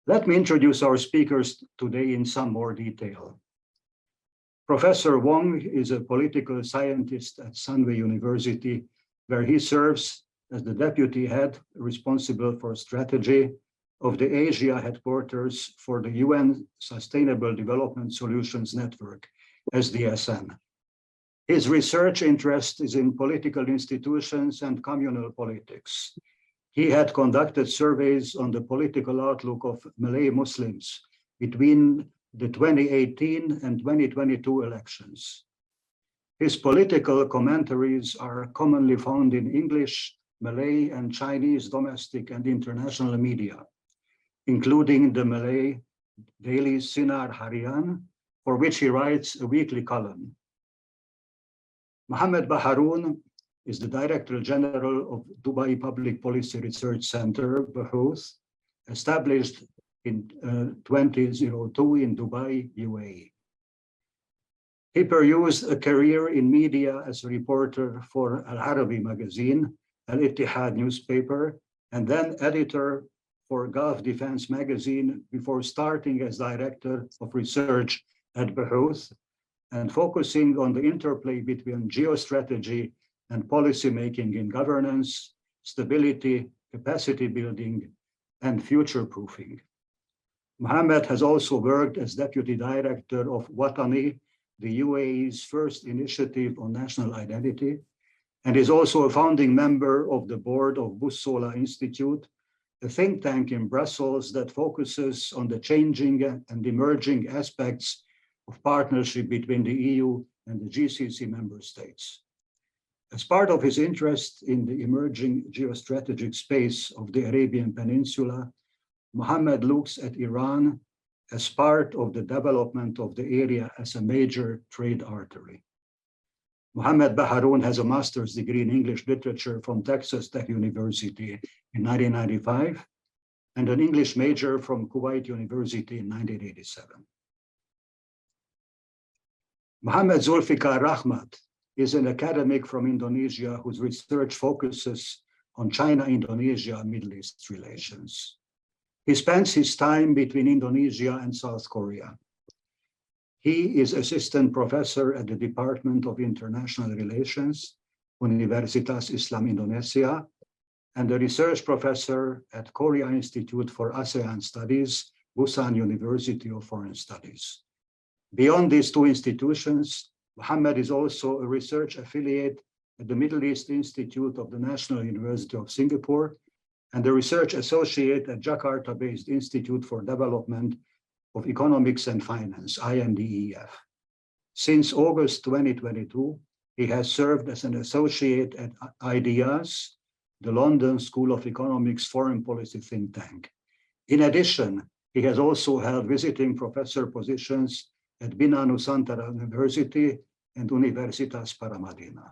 Let me introduce our speakers today in some more detail. Professor Wong is a political scientist at Sunway University, where he serves as the deputy head responsible for strategy of the Asia headquarters for the UN Sustainable Development Solutions Network, SDSN. His research interest is in political institutions and communal politics. He had conducted surveys on the political outlook of Malay Muslims between the 2018 and 2022 elections. His political commentaries are commonly found in English, Malay, and Chinese domestic and international media, including the Malay daily Sinar Harian, for which he writes a weekly column. Mohammed Baharoun is the Director General of Dubai Public Policy Research Center, Bahouth, established in 2002 in Dubai, UAE. He pursued a career in media as a reporter for Al Arabi magazine, Al Ittihad newspaper, and then editor for Gulf Defense magazine before starting as Director of Research at Bahouth and focusing on the interplay between geostrategy and policymaking in governance, stability, capacity building, and future-proofing. Mohammed has also worked as Deputy Director of Watani, the UAE's first initiative on national identity, and is also a founding member of the board of Bussola Institute, a think tank in Brussels that focuses on the changing and emerging aspects of partnership between the EU and the GCC member states. As part of his interest in the emerging geostrategic space of the Arabian Peninsula, Mohammed looks at Iran as part of the development of the area as a major trade artery. Mohammed Baharoun has a master's degree in English literature from Texas Tech University in 1995 and an English major from Kuwait University in 1987. Mohammed Zulfikar Rahmat is an academic from Indonesia whose research focuses on China-Indonesia Middle East relations. He spends his time between Indonesia and South Korea. He is assistant professor at the Department of International Relations, Universitas Islam Indonesia, and a research professor at Korea Institute for ASEAN Studies, Busan University of Foreign Studies. Beyond these two institutions, Mohammed is also a research affiliate at the Middle East Institute of the National University of Singapore and a research associate at Jakarta-based Institute for Development of Economics and Finance, IMDEF. Since August 2022, he has served as an associate at IDEAS, the London School of Economics Foreign Policy think tank. In addition, he has also held visiting professor positions at Bina Nusantara University and Universitas Paramadina.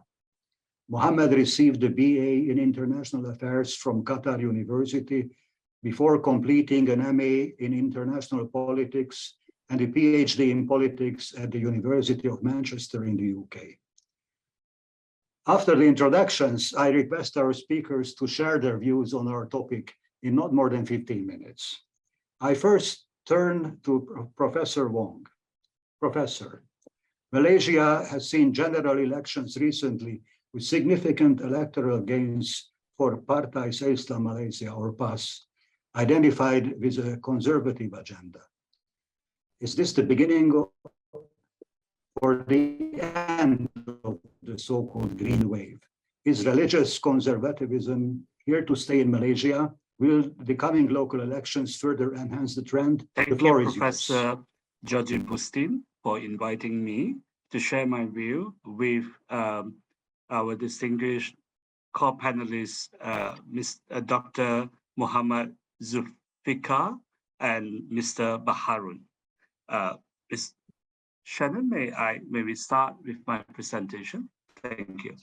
Mohammed received a BA in International Affairs from Qatar University before completing an MA in International Politics and a PhD in Politics at the University of Manchester in the UK. After the introductions, I request our speakers to share their views on our topic in not more than 15 minutes. I first turn to Professor Wong. Professor, Malaysia has seen general elections recently with significant electoral gains for Partai Islam Malaysia, or PAS, identified with a conservative agenda. Is this the beginning or the end of the so-called green wave? Is religious conservatism here to stay in Malaysia? Will the coming local elections further enhance the trend? Thank you, Professor Georgie Bustin, for inviting me to share my view with our distinguished co-panelists, Dr. Mohammed Zulfikar and Mr. Baharoun. Ms. Shannon, may I maybe start with my presentation? Thank you.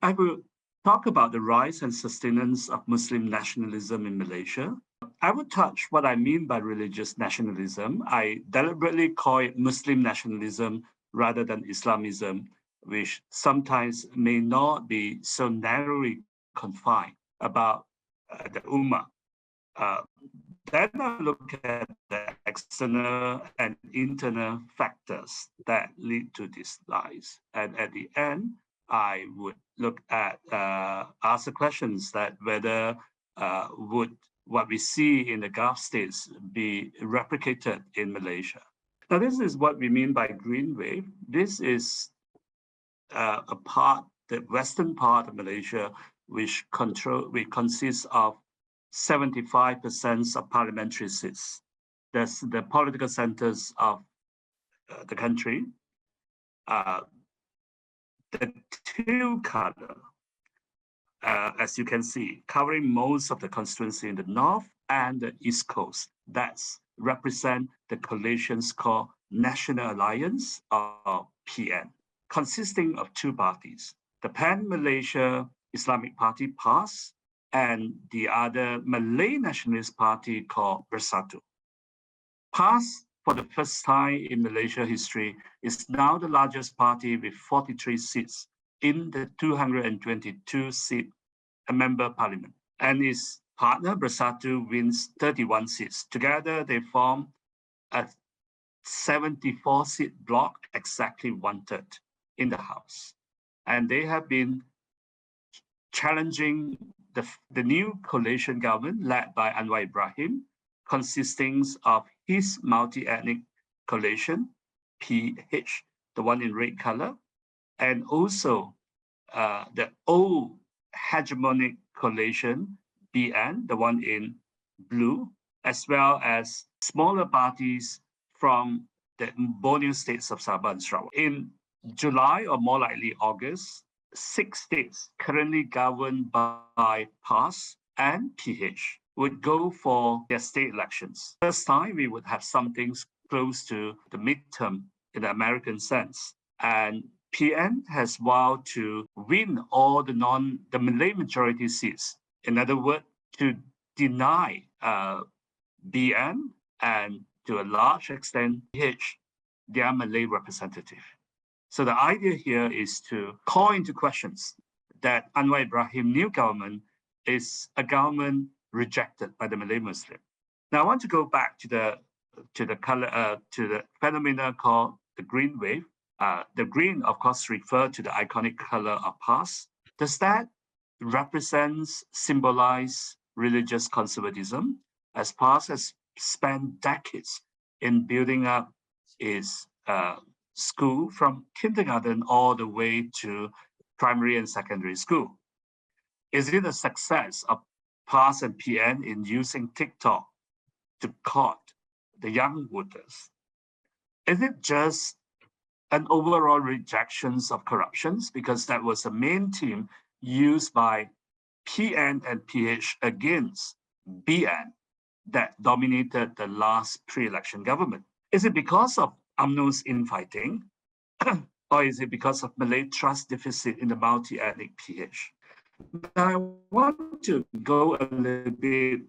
I will talk about the rise and sustenance of Muslim nationalism in Malaysia. I would touch what I mean by religious nationalism. I deliberately call it Muslim nationalism rather than Islamism, which sometimes may not be so narrowly confined. about the Ummah. Then I look at the external and internal factors that lead to this rise. And at the end, I would look at, ask the questions that whether would what we see in the Gulf states be replicated in Malaysia. Now, this is what we mean by green wave. This is the western part of Malaysia, which consists of 75% of parliamentary seats. That's the political centers of the country. The teal color, as you can see, covering most of the constituency in the north and the east coast. That's represent the coalitions called National Alliance, or PN, consisting of two parties, the Pan-Malaysia Islamic Party, PAS, and the other Malay Nationalist Party called Bersatu. PAS, for the first time in Malaysia history, is now the largest party with 43 seats in the 222-seat member parliament. And its partner, Bersatu, wins 31 seats. Together, they form a 74-seat bloc, exactly 1/3 in the House. And they have been challenging the new coalition government led by Anwar Ibrahim, consisting of his multi-ethnic coalition, PH, the one in red color, and also the old hegemonic coalition, BN, the one in blue, as well as smaller parties from the Borneo states of Sabah and Sarawak. In July, or more likely August, 6 states currently governed by PAS and PH would go for their state elections. First time, we would have something close to the midterm in the American sense. And PN has vowed to win all the Malay majority seats. In other words, to deny BN and to a large extent PH their Malay representative. So the idea here is to call into questions that Anwar Ibrahim new government is a government rejected by the Malay Muslim. Now I want to go back to the phenomena called the green wave. The green, of course, refer to the iconic color of PAS. Does that symbolize religious conservatism, as PAS has spent decades in building up its school from kindergarten all the way to primary and secondary school? Is it a success of PAS and PN in using TikTok to court the young voters? Is it just an overall rejection of corruptions, because that was the main theme used by PN and PH against BN that dominated the last pre-election government? Is it because of UMNO's infighting, or is it because of Malay trust deficit in the multi-ethnic PH? Now, I want to go a little bit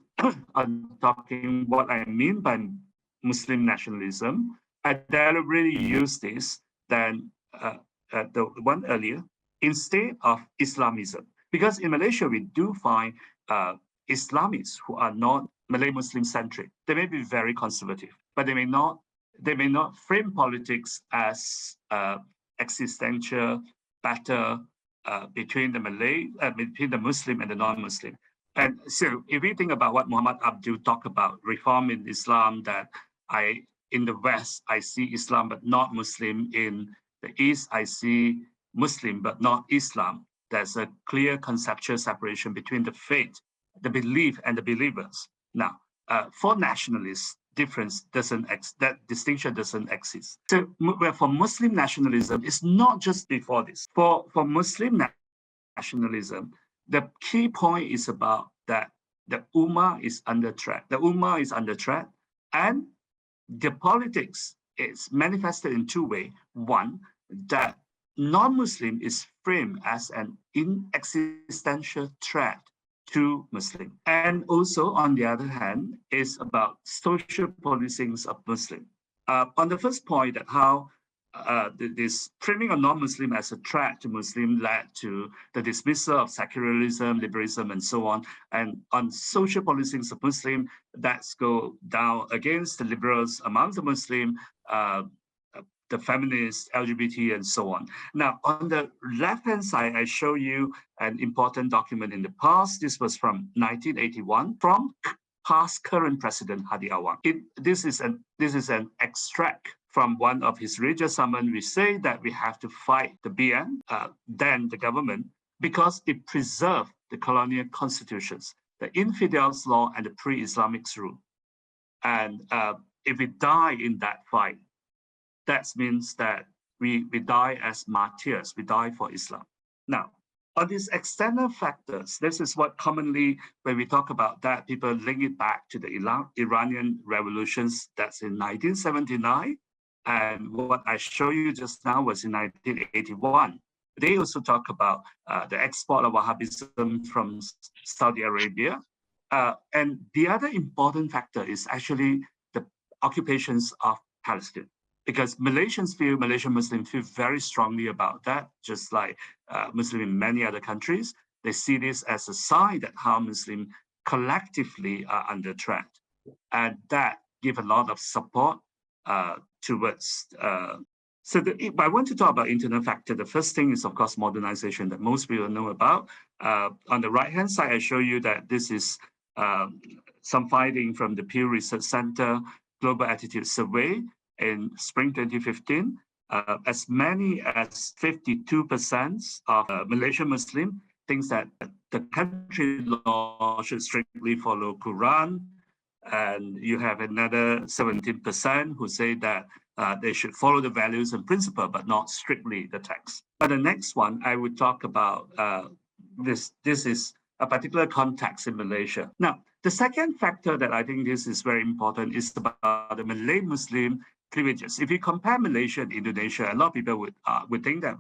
on talking what I mean by Muslim nationalism. I deliberately use this than the one earlier, instead of Islamism. Because in Malaysia, we do find Islamists who are not Malay Muslim centric. They may be very conservative, but they may not frame politics as existential battle between the Muslim and the non-Muslim. And so if we think about what Muhammad Abdul talked about, reform in Islam, that in the West, I see Islam but not Muslim. In the East, I see Muslim but not Islam. There's a clear conceptual separation between the faith, the belief, and the believers. Now, for nationalists, that distinction doesn't exist. So for Muslim nationalism, it's not just before this. For Muslim nationalism, the key point is about that the Ummah is under threat. The Ummah is under threat, and the politics is manifested in two ways. One, that non-Muslim is framed as an existential threat to Muslim. And also, on the other hand, is about social policings of Muslim. On the first point, that how this framing of non-Muslim as a threat to Muslim led to the dismissal of secularism, liberalism, and so on. And on social policing of Muslim, that's go down against the liberals among the Muslim, the feminists, LGBT, and so on. Now, on the left-hand side, I show you an important document in the past. This was from 1981 from past current President Hadi Awang. This is an extract from one of his religious sermons. We say that we have to fight the BN, then the government, because it preserved the colonial constitutions, the infidels' law, and the pre-Islamic rule. And if we die in that fight, that means that we die as martyrs, we die for Islam. Now, on these external factors, this is what commonly, when we talk about that, people link it back to the Iranian revolutions. That's in 1979. And what I show you just now was in 1981. They also talk about the export of Wahhabism from Saudi Arabia. And the other important factor is actually the occupations of Palestine. Because Malaysian Muslims feel very strongly about that, just like Muslims in many other countries. They see this as a sign that how Muslims collectively are under threat. And that gives a lot of support towards. If I want to talk about internal factor, the first thing is, of course, modernization that most people know about. On the right-hand side, I show you that this is some finding from the Pew Research Center Global Attitude Survey in spring 2015. As many as 52% of Malaysian Muslim thinks that the country law should strictly follow Quran. And you have another 17% who say that they should follow the values and principle, but not strictly the text. But the next one, I would talk about this is a particular context in Malaysia. Now, the second factor that I think this is very important is about the Malay Muslim cleavages. If you compare Malaysia and Indonesia, a lot of people would think that,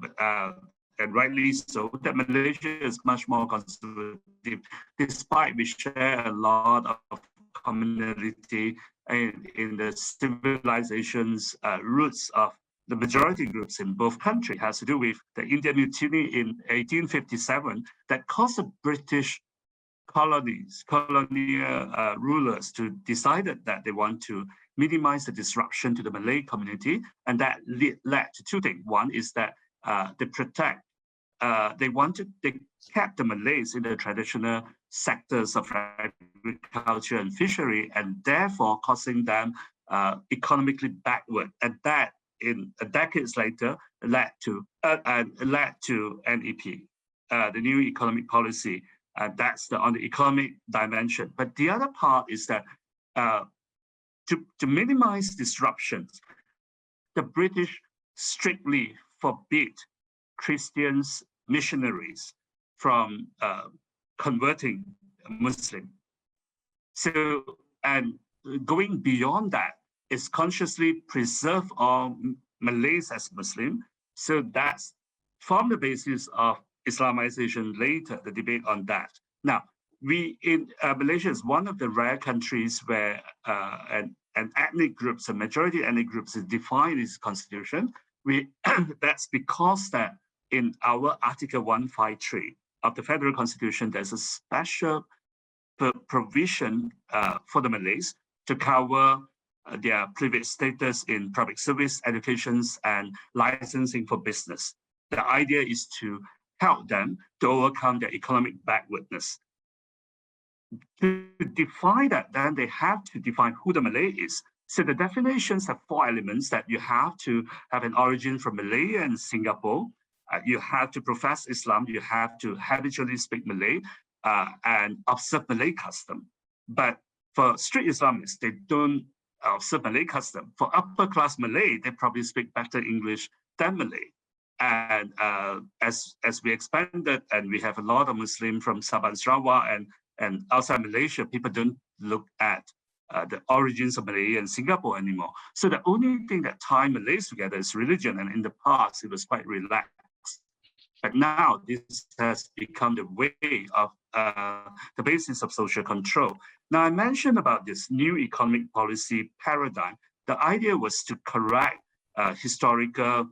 and rightly so, that Malaysia is much more conservative, despite we share a lot of commonality in the civilization's roots of the majority groups in both countries. It has to do with the Indian Mutiny in 1857 that caused the British colonial rulers to decided that they want to minimize the disruption to the Malay community, and that led to two things. One is that they kept the Malays in the traditional sectors of agriculture and fishery, and therefore causing them economically backward. And that, in decades later, led to NEP, the new economic policy. That's on the economic dimension. But the other part is that to minimize disruptions, the British strictly forbid Christians missionaries from converting Muslim. So, and going beyond that is consciously preserve all Malays as Muslim. So that's form the basis of Islamization later, the debate on that. Now, Malaysia is one of the rare countries where an ethnic groups, a majority ethnic groups is defined in its constitution. That's because that in our Article 153 of the Federal Constitution, there's a special provision for the Malays to cover their privileged status in public service, educations, and licensing for business. The idea is to help them to overcome their economic backwardness. To define that, then they have to define who the Malay is. So the definitions have four elements: that you have to have an origin from Malaya and Singapore, you have to profess Islam, you have to habitually speak Malay, and observe Malay custom. But for strict Islamists, they don't observe Malay custom. For upper class Malay, they probably speak better English than Malay. And as we expanded, and we have a lot of Muslims from Sabah and Sarawak and outside Malaysia, people don't look at the origins of Malay and Singapore anymore. So the only thing that ties Malays together is religion, and in the past, it was quite relaxed. But now this has become the way of the basis of social control. Now, I mentioned about this new economic policy paradigm. The idea was to correct historical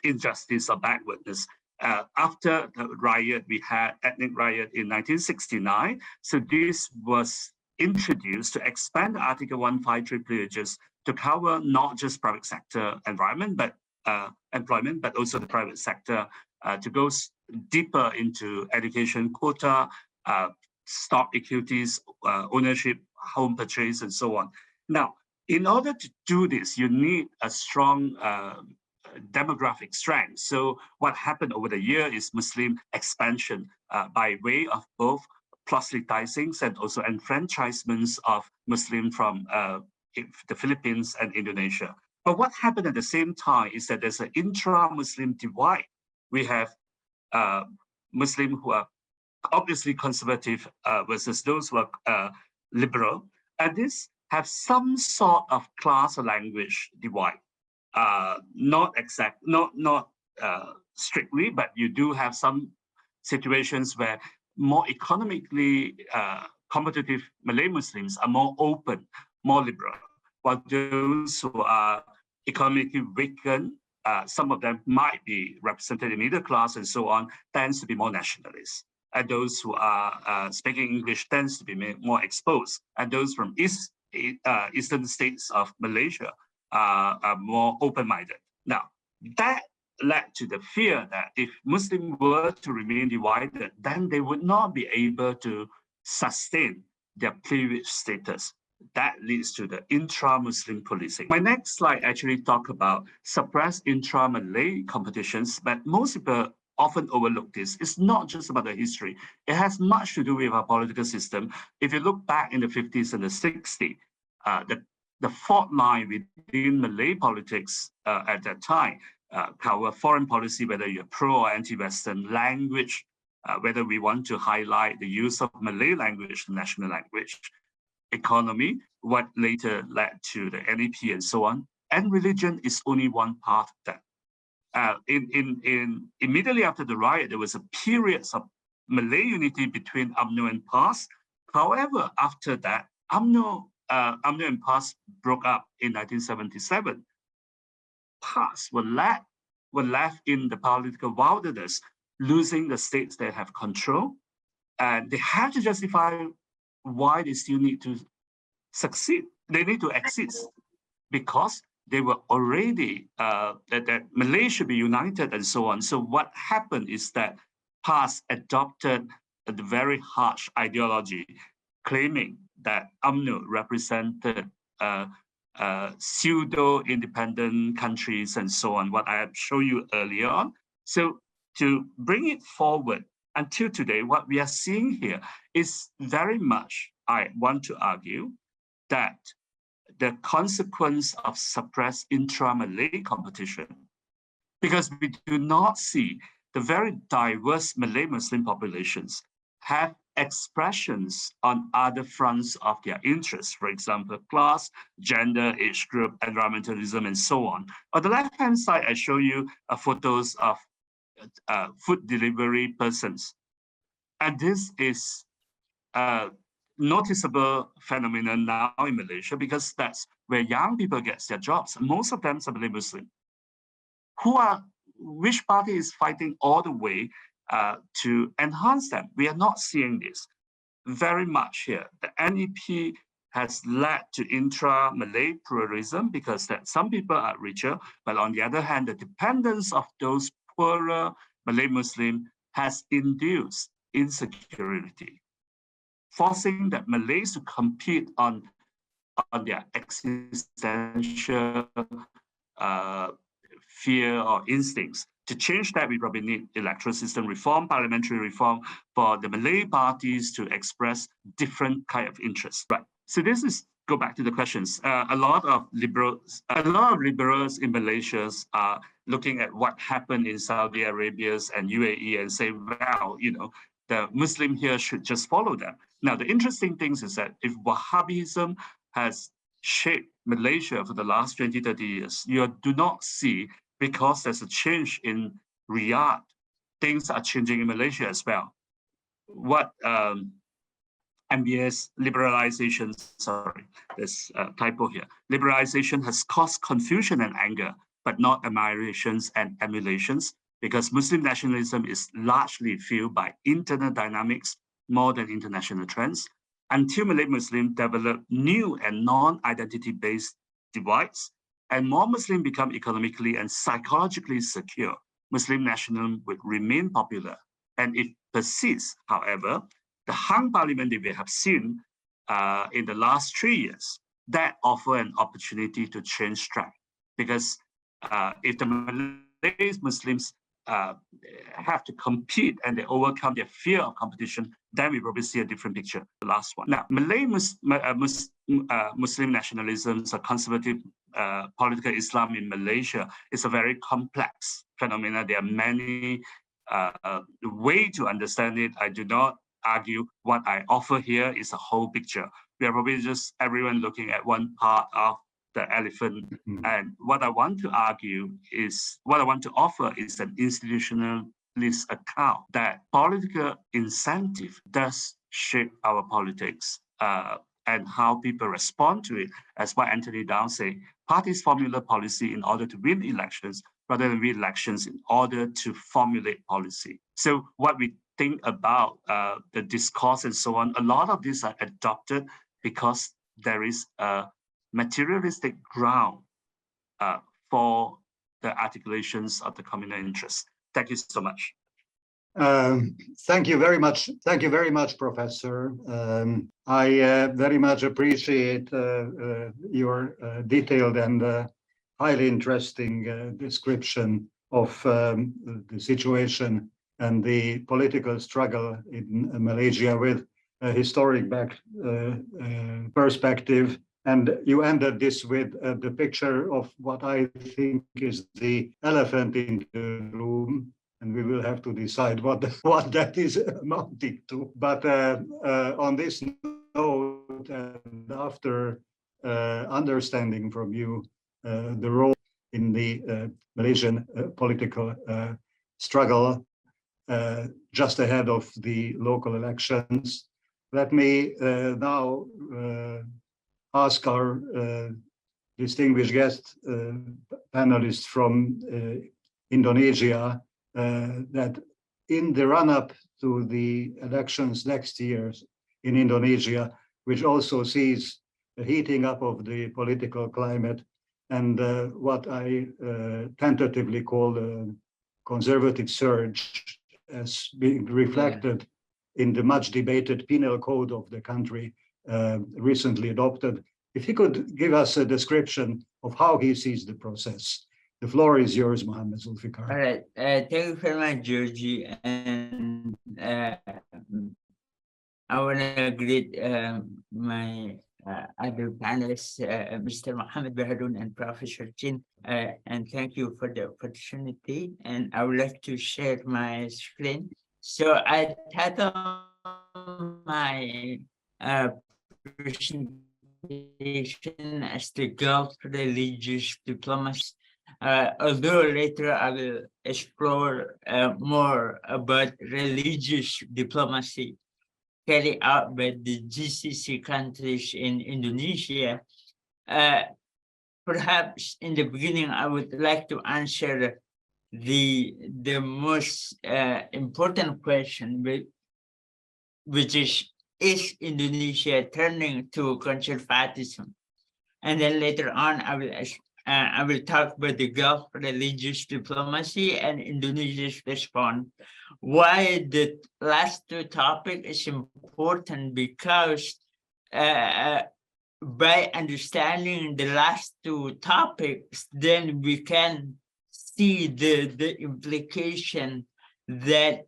injustice or backwardness. After the riot, we had ethnic riot in 1969. So this was introduced to expand Article 153 privileges to cover not just private sector environment, but employment, but also the private sector, to go deeper into education quota, stock equities, ownership, home purchase, and so on. Now, in order to do this, you need a strong demographic strength. So what happened over the year is Muslim expansion by way of both proselytizing and also enfranchisements of Muslim from the Philippines and Indonesia. But what happened at the same time is that there's an intra-Muslim divide. We have Muslim who are obviously conservative versus those who are liberal, and this have some sort of class or language divide. Not strictly, but you do have some situations where more economically competitive Malay Muslims are more open, more liberal, while those who are economically weakened, some of them might be represented in middle class and so on, tends to be more nationalist. And those who are speaking English tends to be more exposed. And those from eastern states of Malaysia are more open-minded. Now, that led to the fear that if Muslims were to remain divided, then they would not be able to sustain their privileged status. That leads to the intra-Muslim policing. My next slide actually talk about suppressed intra-Malay competitions, but most people often overlook this. It's not just about the history. It has much to do with our political system. If you look back in the 50s and the 60s, the fault line within Malay politics at that time, our foreign policy, whether you're pro or anti-Western, language, whether we want to highlight the use of Malay language, national language, economy, what later led to the NEP and so on, and religion is only one part of that. Immediately after the riot, there was a period of Malay unity between UMNO and PAS. However, after that, UMNO and PAS broke up in 1977. PAS were left in the political wilderness, losing the states they have control, and they have to justify why they still need to succeed. They need to exist because they were already that Malaysia should be united and so on. So what happened is that PAS adopted a very harsh ideology, claiming that UMNO represented pseudo-independent countries and so on, what I have shown you earlier on. So to bring it forward until today, what we are seeing here is very much, I want to argue, that the consequence of suppressed intra-Malay competition, because we do not see the very diverse Malay Muslim populations have expressions on other fronts of their interests, for example, class, gender, age group, environmentalism, and so on. On the left-hand side, I show you photos of food delivery persons. And this is a noticeable phenomenon now in Malaysia because that's where young people get their jobs. Most of them are Malay Muslim. Which party is fighting all the way to enhance them? We are not seeing this very much here. The NEP has led to intra-Malay pluralism because that some people are richer, but on the other hand, the dependence of those poorer Malay Muslim has induced insecurity, forcing that Malays to compete on their existential fear or instincts. To change that, we probably need electoral system reform, parliamentary reform for the Malay parties to express different kind of interests. Right. So this is, go back to the questions. A lot of liberals in Malaysia are looking at what happened in Saudi Arabia and UAE and say, well, you know, the Muslim here should just follow them. Now, the interesting thing is that if Wahhabism has shaped Malaysia for the last 20, 30 years, you do not see, because there's a change in Riyadh, things are changing in Malaysia as well. What MBS liberalization, sorry, there's a typo here. Liberalization has caused confusion and anger, but not admirations and emulations, because Muslim nationalism is largely fueled by internal dynamics more than international trends. Until Malay Muslims develop new and non-identity-based divides, and more Muslims become economically and psychologically secure, Muslim nationalism would remain popular. And it persists, however, the hung parliament that we have seen in the last 3 years, that offer an opportunity to change track. Because if the Malay Muslims have to compete and they overcome their fear of competition, then we probably see a different picture. The last one. Now, Malay Muslim nationalism, so conservative political Islam in Malaysia, is a very complex phenomenon. There are many ways to understand it. I do not argue. What I offer here is a whole picture. We are probably just everyone looking at one part of the elephant. And what I want to argue is, what I want to offer is an institutionalist account that political incentive does shape our politics and how people respond to it. As what Anthony Down said, parties formulate policy in order to win elections rather than win elections in order to formulate policy. So what we think about the discourse and so on, a lot of these are adopted because there is a materialistic ground for the articulations of the communal interest. Thank you so much. Thank you very much. Thank you very much, Professor. I very much appreciate your detailed and highly interesting description of the situation and the political struggle in Malaysia with a historic perspective. And you ended this with the picture of what I think is the elephant in the room, and we will have to decide what that is amounting to. But on this note, and after understanding from you the role in the Malaysian political struggle just ahead of the local elections, let me now ask our distinguished guest panelists from Indonesia that in the run-up to the elections next year in Indonesia, which also sees a heating up of the political climate and what I tentatively call a conservative surge as being reflected in the much debated Penal Code of the country recently adopted. If he could give us a description of how he sees the process. The floor is yours, Mohammed Zulfikar. All right. Thank you very much, Georgie. And I want to greet my other panelists, Mr. Mohammed Bahadun and Professor Chin, and thank you for the opportunity. And I would like to share my screen. So I titled my presentation as the Gulf Religious Diplomacy. Although later I will explore more about religious diplomacy carried out by the GCC countries in Indonesia, perhaps in the beginning I would like to answer the most important question, which is Indonesia turning to conservatism? And then later on, I will talk about the Gulf religious diplomacy and Indonesia's response. Why the last two topics is important, because by understanding the last two topics, then we can see the implication that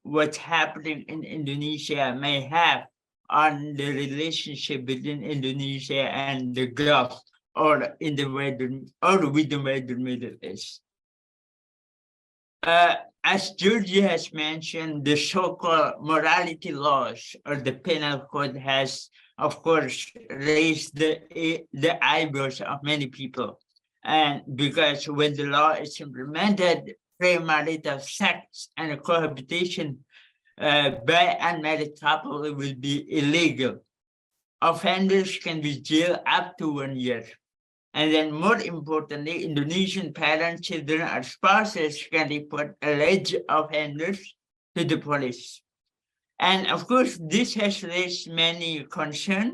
what's happening in Indonesia may have on the relationship between Indonesia and the Gulf, or in the wider, or with the wider Middle East. As Georgie has mentioned, the so-called morality laws or the Penal Code has, of course, raised the eyebrows of many people. And because when the law is implemented, premarital sex and cohabitation by unmarried couple will be illegal. Offenders can be jailed up to 1 year. And then more importantly, Indonesian parents, children, or spouses can report alleged offenders to the police. And of course, this has raised many concerns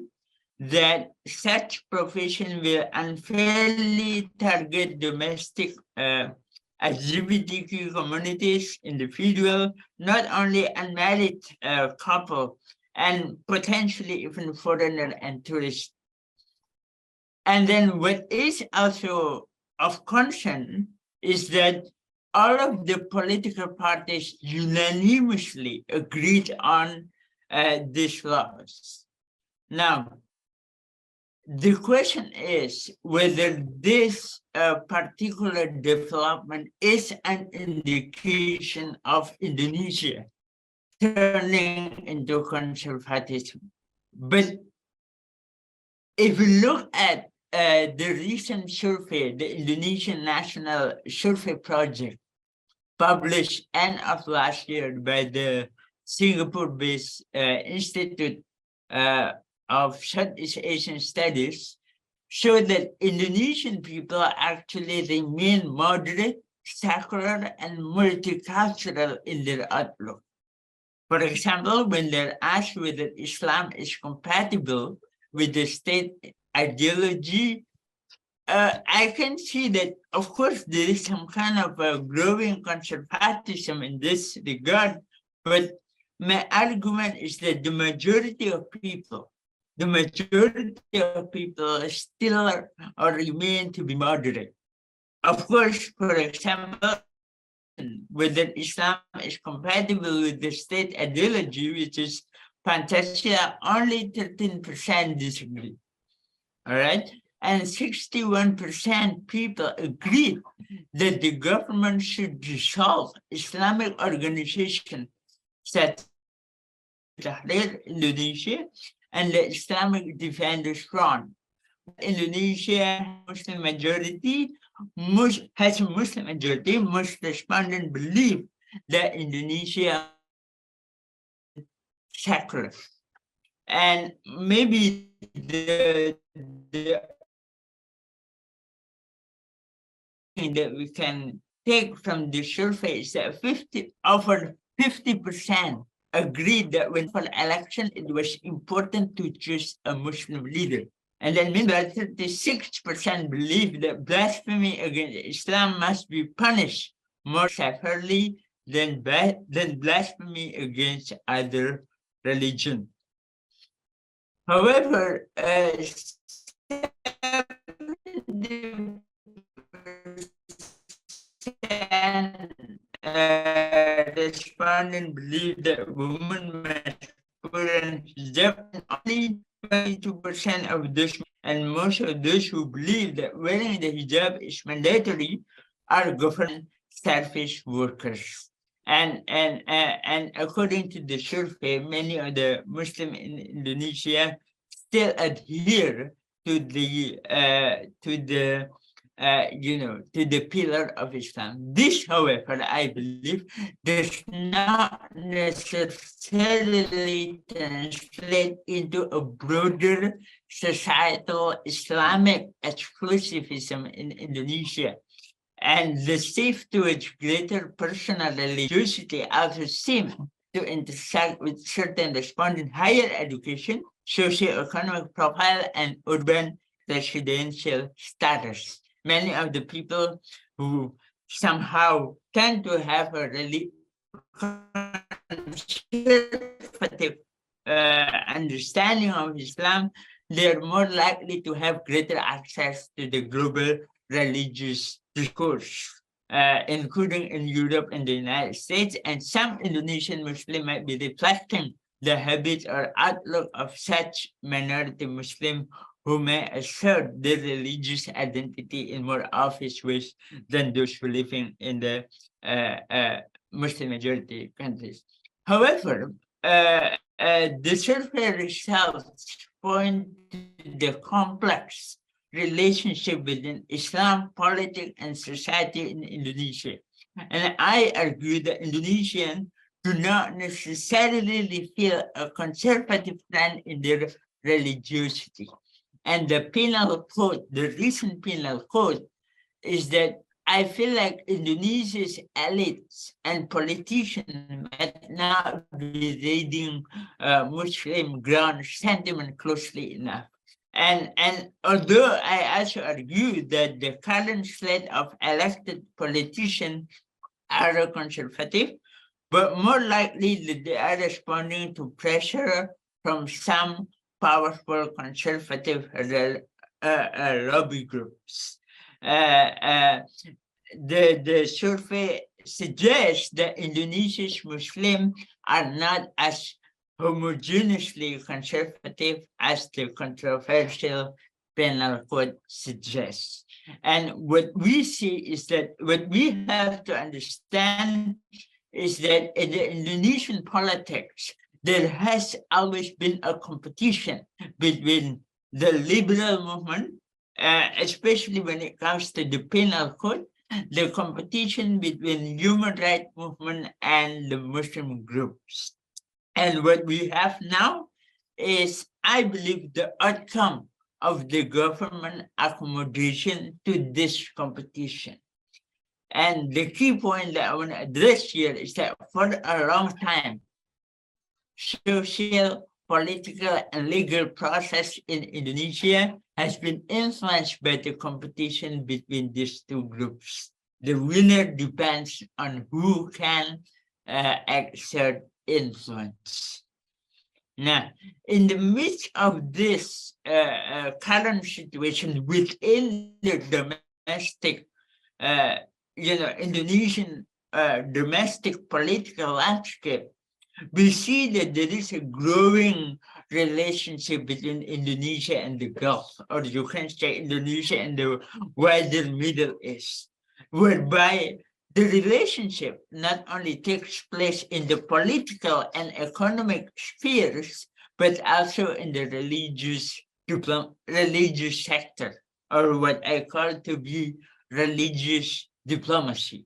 that such provision will unfairly target domestic LGBTQ communities, individual, not only unmarried couple, and potentially even foreigner and tourists. And then what is also of concern is that all of the political parties unanimously agreed on these laws. Now, the question is whether this particular development is an indication of Indonesia turning into conservatism. But if we look at the recent survey, the Indonesian National Survey Project, published end of last year by the Singapore-based Institute of Southeast Asian Studies, showed that Indonesian people actually remain moderate, secular, and multicultural in their outlook. For example, when they're asked whether Islam is compatible with the state ideology, I can see that, of course, there is some kind of a growing conservatism in this regard, but my argument is that the majority of people still or remain to be moderate. Of course, for example, whether Islam is compatible with the state ideology, which is Pancasila, only 13% disagree. All right? And 61% people agreed that the government should dissolve Islamic organizations such as Tahrir Indonesia and the Islamic Defenders Front. Indonesia Muslim majority, most respondents believe that Indonesia is secular. And maybe the thing that we can take from the survey is that 50% agreed that when for election it was important to choose a Muslim leader. And then meanwhile, 36% believe that blasphemy against Islam must be punished more severely than blasphemy against other religions. However, respondents believe that women must put on hijab. Only 22% of those, and most of those who believe that wearing the hijab is mandatory are government service workers. And according to the survey, many of the Muslims in Indonesia still adhere to the pillar of Islam. This, however, I believe, does not necessarily translate into a broader societal Islamic exclusivism in Indonesia. And the shift towards greater personal religiosity also seems to intersect with certain respondents' higher education, socioeconomic profile, and urban residential status. Many of the people who somehow tend to have a really conservative understanding of Islam, they're more likely to have greater access to the global religious discourse, including in Europe and the United States. And some Indonesian Muslims might be reflecting the habits or outlook of such minority Muslim who may assert their religious identity in more obvious ways than those who living in the Muslim majority countries. However, the survey results point to the complex relationship between Islam, politics, and society in Indonesia. And I argue that Indonesians do not necessarily feel a conservative trend in their religiosity. And the penal code, the recent penal code, is that I feel like Indonesia's elites and politicians might not be reading Muslim ground sentiment closely enough. And although I also argue that the current slate of elected politicians are conservative, but more likely that they are responding to pressure from some powerful conservative lobby groups. The survey suggests that Indonesia's Muslims are not as homogeneously conservative as the controversial penal code suggests. And what we see is that what we have to understand is that in the Indonesian politics, there has always been a competition between the liberal movement, especially when it comes to the penal code, the competition between human rights movement and the Muslim groups. And what we have now is, I believe, the outcome of the government accommodation to this competition. And the key point that I want to address here is that for a long time, social, political, and legal process in Indonesia has been influenced by the competition between these two groups. The winner depends on who can exert influence. Now, in the midst of this current situation within the domestic, Indonesian domestic political landscape, we see that there is a growing relationship between Indonesia and the Gulf, or you can say Indonesia and the wider Middle East, whereby the relationship not only takes place in the political and economic spheres, but also in the religious sector, or what I call to be religious diplomacy.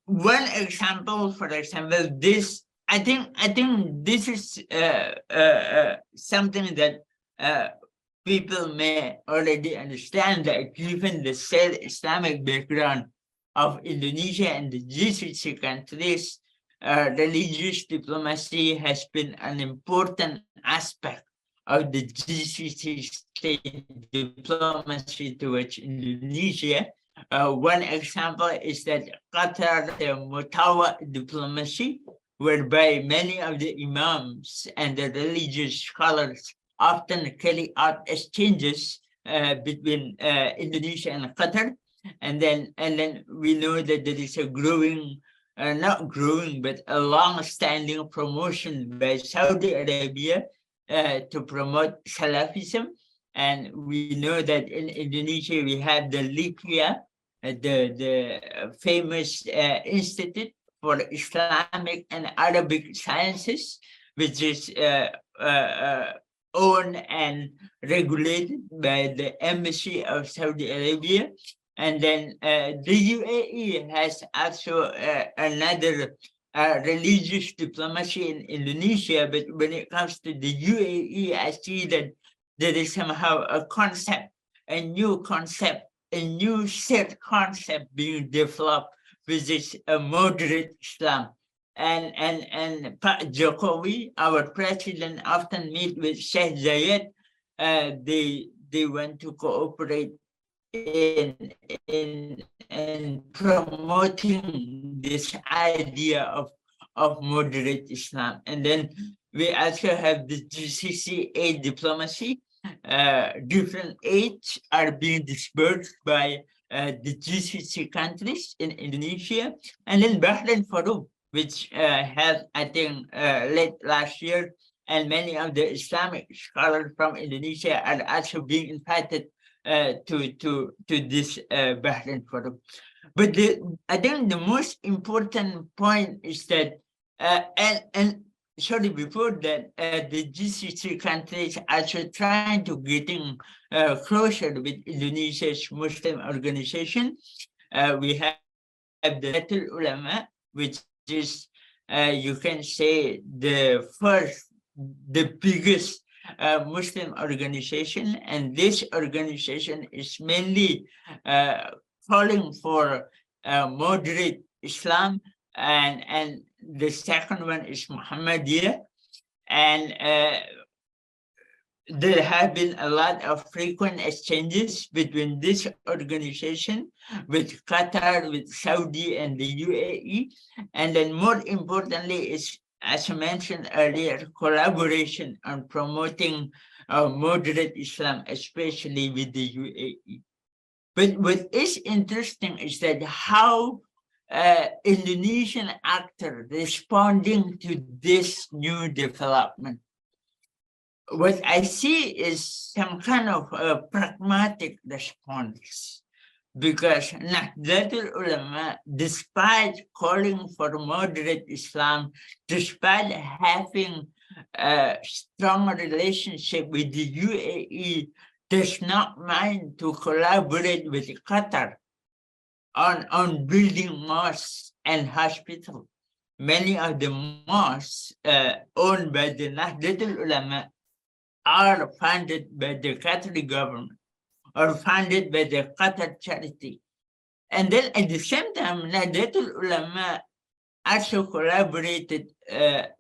One example, for example, this I think this is something that people may already understand, that given the shared Islamic background of Indonesia and the GCC countries, religious diplomacy has been an important aspect of the GCC state diplomacy towards Indonesia. One example is that Qatar, the Mutawa diplomacy, whereby many of the imams and the religious scholars often carry out exchanges between Indonesia and Qatar. And then we know that there is a growing, not growing, but a long-standing promotion by Saudi Arabia to promote Salafism. And we know that in Indonesia, we have the LIPIA, the famous Institute for Islamic and Arabic Sciences, which is owned and regulated by the Embassy of Saudi Arabia. And then the UAE has also another religious diplomacy in Indonesia. But when it comes to the UAE, I see that there is somehow a concept, a new shared concept being developed, which is a moderate Islam. And Pak Jokowi, our president, often meet with Sheikh Zayed. They want to cooperate in promoting this idea of moderate Islam. And then we also have the GCC aid diplomacy. Different aids are being disbursed by the GCC countries in Indonesia. And then Bahrain Forum, which held, I think, late last year, and many of the Islamic scholars from Indonesia are also being invited to this Bahrain Forum. But I think the most important point is that, before that, the GCC countries are also trying to getting closer with Indonesia's Muslim organization. We have the Nahdlatul Ulama, which is, you can say, the biggest Muslim organization, and this organization is mainly calling for moderate Islam, and the second one is Muhammadiyah, and there have been a lot of frequent exchanges between this organization with Qatar, with Saudi, and the UAE. And then more importantly is, as I mentioned earlier, collaboration on promoting moderate Islam, especially with the UAE. But what is interesting is that how Indonesian actors responding to this new development. What I see is some kind of a pragmatic response, because Nahdlatul Ulama, despite calling for moderate Islam, despite having a strong relationship with the UAE, does not mind to collaborate with Qatar on building mosques and hospitals. Many of the mosques owned by the Nahdlatul Ulama are funded by the Qatari government or funded by the Qatar charity. And then at the same time, Nahdlatul Ulama also collaborated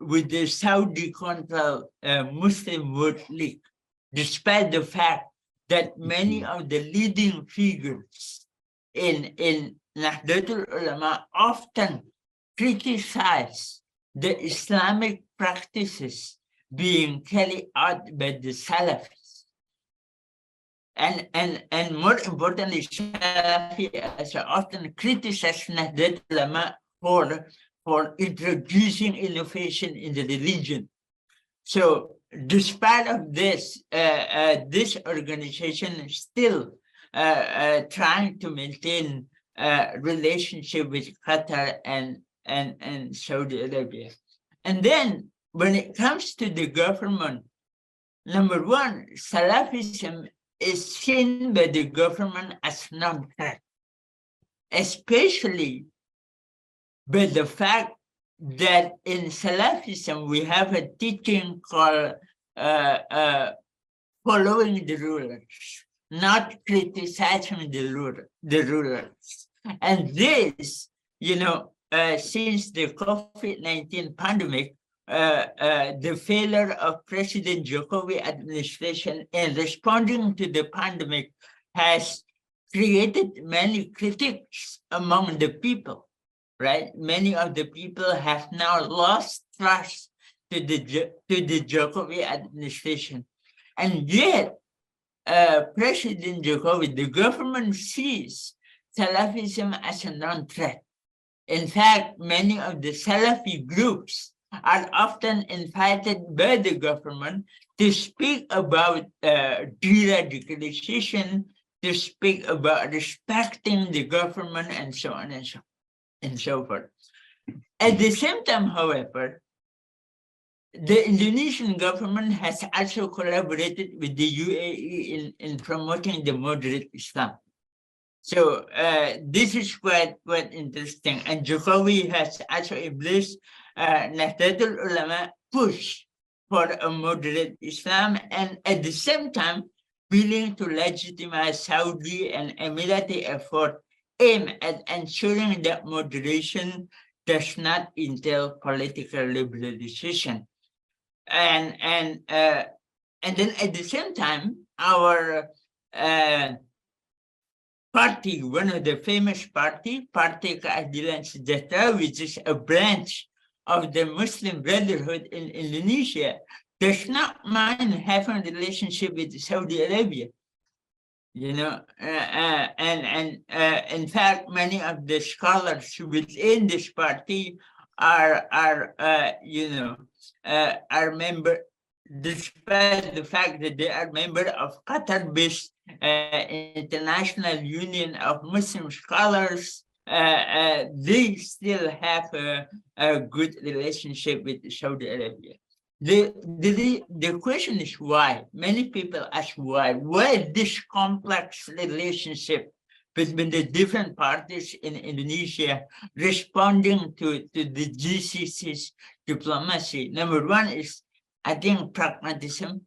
with the Saudi-controlled Muslim World League, despite the fact that many of the leading figures in Nahdlatul Ulama often criticize the Islamic practices being carried out by the Salafis. And more importantly, Salafis often criticize Nahdlatul Ulama for introducing innovation in the religion. So despite of this, this organization is still trying to maintain relationship with Qatar and Saudi Arabia. And then when it comes to the government, number one, Salafism is seen by the government as non-threat, especially by the fact that in Salafism we have a teaching called following the rulers, not criticizing the rulers. And this, since the COVID-19 pandemic, the failure of President Jokowi administration in responding to the pandemic has created many critics among the people, right? Many of the people have now lost trust to the Jokowi administration. And yet, President Jokowi, the government sees Salafism as a non-threat. In fact, many of the Salafi groups are often invited by the government to speak about de-radicalization, to speak about respecting the government, and so on and so forth. At the same time, however, the Indonesian government has also collaborated with the UAE in promoting the moderate Islam. So this is quite interesting. And Jokowi has also embraced Nahdlatul Ulama push for a moderate Islam, and at the same time willing to legitimize Saudi and Emirati effort aimed at ensuring that moderation does not entail political liberalization. And then at the same time, our party, one of the famous party Keadilan Sejahtera, which is a branch of the Muslim Brotherhood in Indonesia, does not mind having a relationship with Saudi Arabia. And in fact, many of the scholars within this party are member, despite the fact that they are member of Qatar-based International Union of Muslim Scholars, they still have a good relationship with Saudi Arabia. The question is why. Many people ask why this complex relationship between the different parties in Indonesia responding to the GCC's diplomacy. Number one is, I think, pragmatism.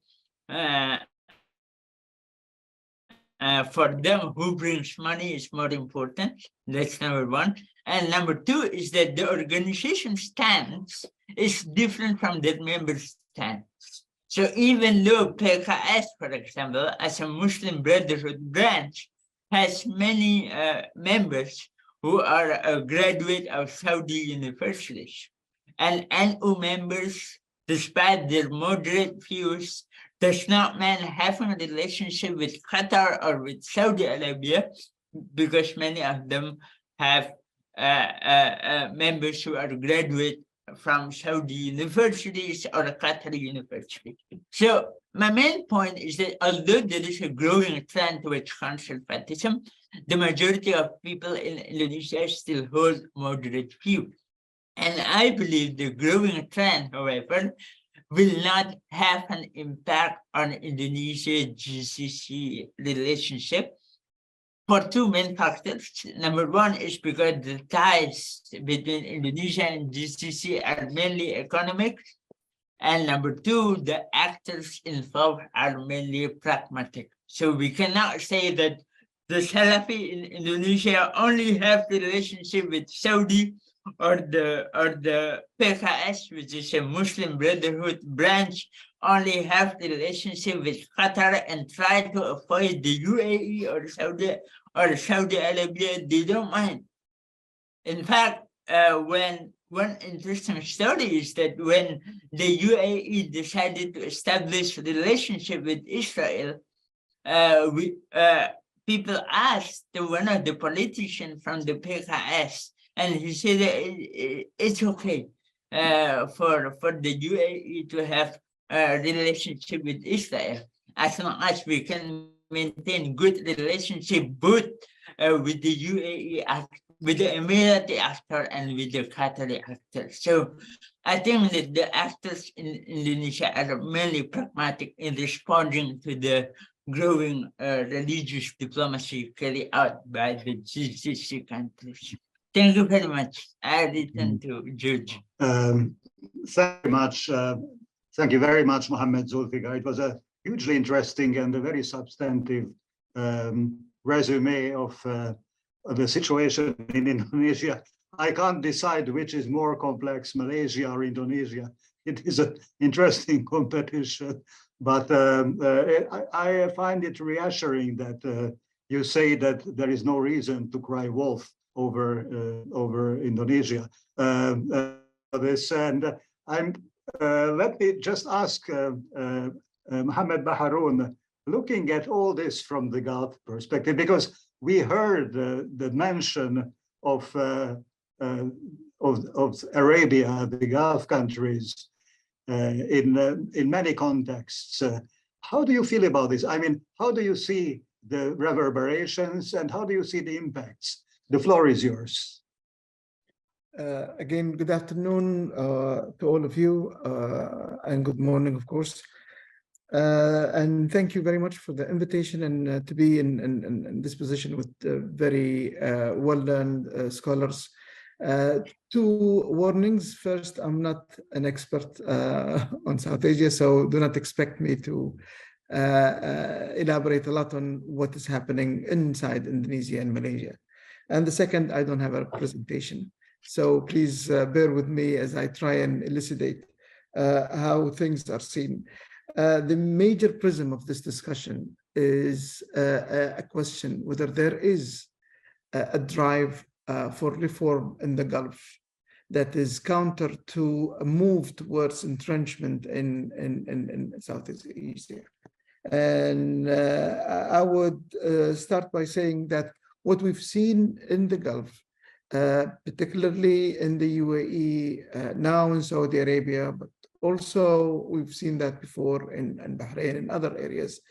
For them, who brings money is more important. That's number one. And number two is that the organization stance is different from the member stance. So even though PKS, for example, as a Muslim Brotherhood branch, has many members who are a graduate of Saudi universities, and NU members, despite their moderate views, does not mean having a relationship with Qatar or with Saudi Arabia, because many of them have members who are graduate from Saudi universities or Qatari universities. So my main point is that although there is a growing trend towards conservatism, the majority of people in Indonesia still hold moderate views. And I believe the growing trend, however, will not have an impact on Indonesia-GCC relationship for two main factors. Number one is because the ties between Indonesia and GCC are mainly economic. And number two, the actors involved are mainly pragmatic. So we cannot say that the Salafi in Indonesia only have the relationship with Saudi, or the PKS, which is a Muslim Brotherhood branch, only have the relationship with Qatar and try to avoid the UAE or Saudi Arabia. They don't mind. In fact, one interesting story is that when the UAE decided to establish a relationship with Israel, people asked one of the politicians from the PKS, and he said it's okay for the UAE to have a relationship with Israel, as long as we can maintain good relationship both with the UAE, with the Emirati actor, and with the Qatari actor. So I think that the actors in Indonesia are mainly pragmatic in responding to the growing religious diplomacy carried out by the GCC countries. Thank you very much. I return to George. Thank you very much, Mohammed Zulfikar. It was a hugely interesting and a very substantive resume of the situation in Indonesia. I can't decide which is more complex, Malaysia or Indonesia. It is an interesting competition, but I find it reassuring that you say that there is no reason to cry wolf over Indonesia. This, and let me just ask Mohammed Baharoun, looking at all this from the Gulf perspective, because we heard the mention of Arabia, the Gulf countries, in many contexts. How do you feel about this? I mean, how do you see the reverberations and how do you see the impacts? The floor is yours. Again, good afternoon to all of you, and good morning, of course. And thank you very much for the invitation and to be in this position with very well-learned scholars. Two warnings. First, I'm not an expert on South Asia, so do not expect me to elaborate a lot on what is happening inside Indonesia and Malaysia. And the second, I don't have a presentation. So please bear with me as I try and elucidate how things are seen. The major prism of this discussion is a question whether there is a drive for reform in the Gulf that is counter to a move towards entrenchment in Southeast Asia. And I would start by saying that what we've seen in the Gulf, particularly in the UAE, now in Saudi Arabia, but also we've seen that before in Bahrain and other areas,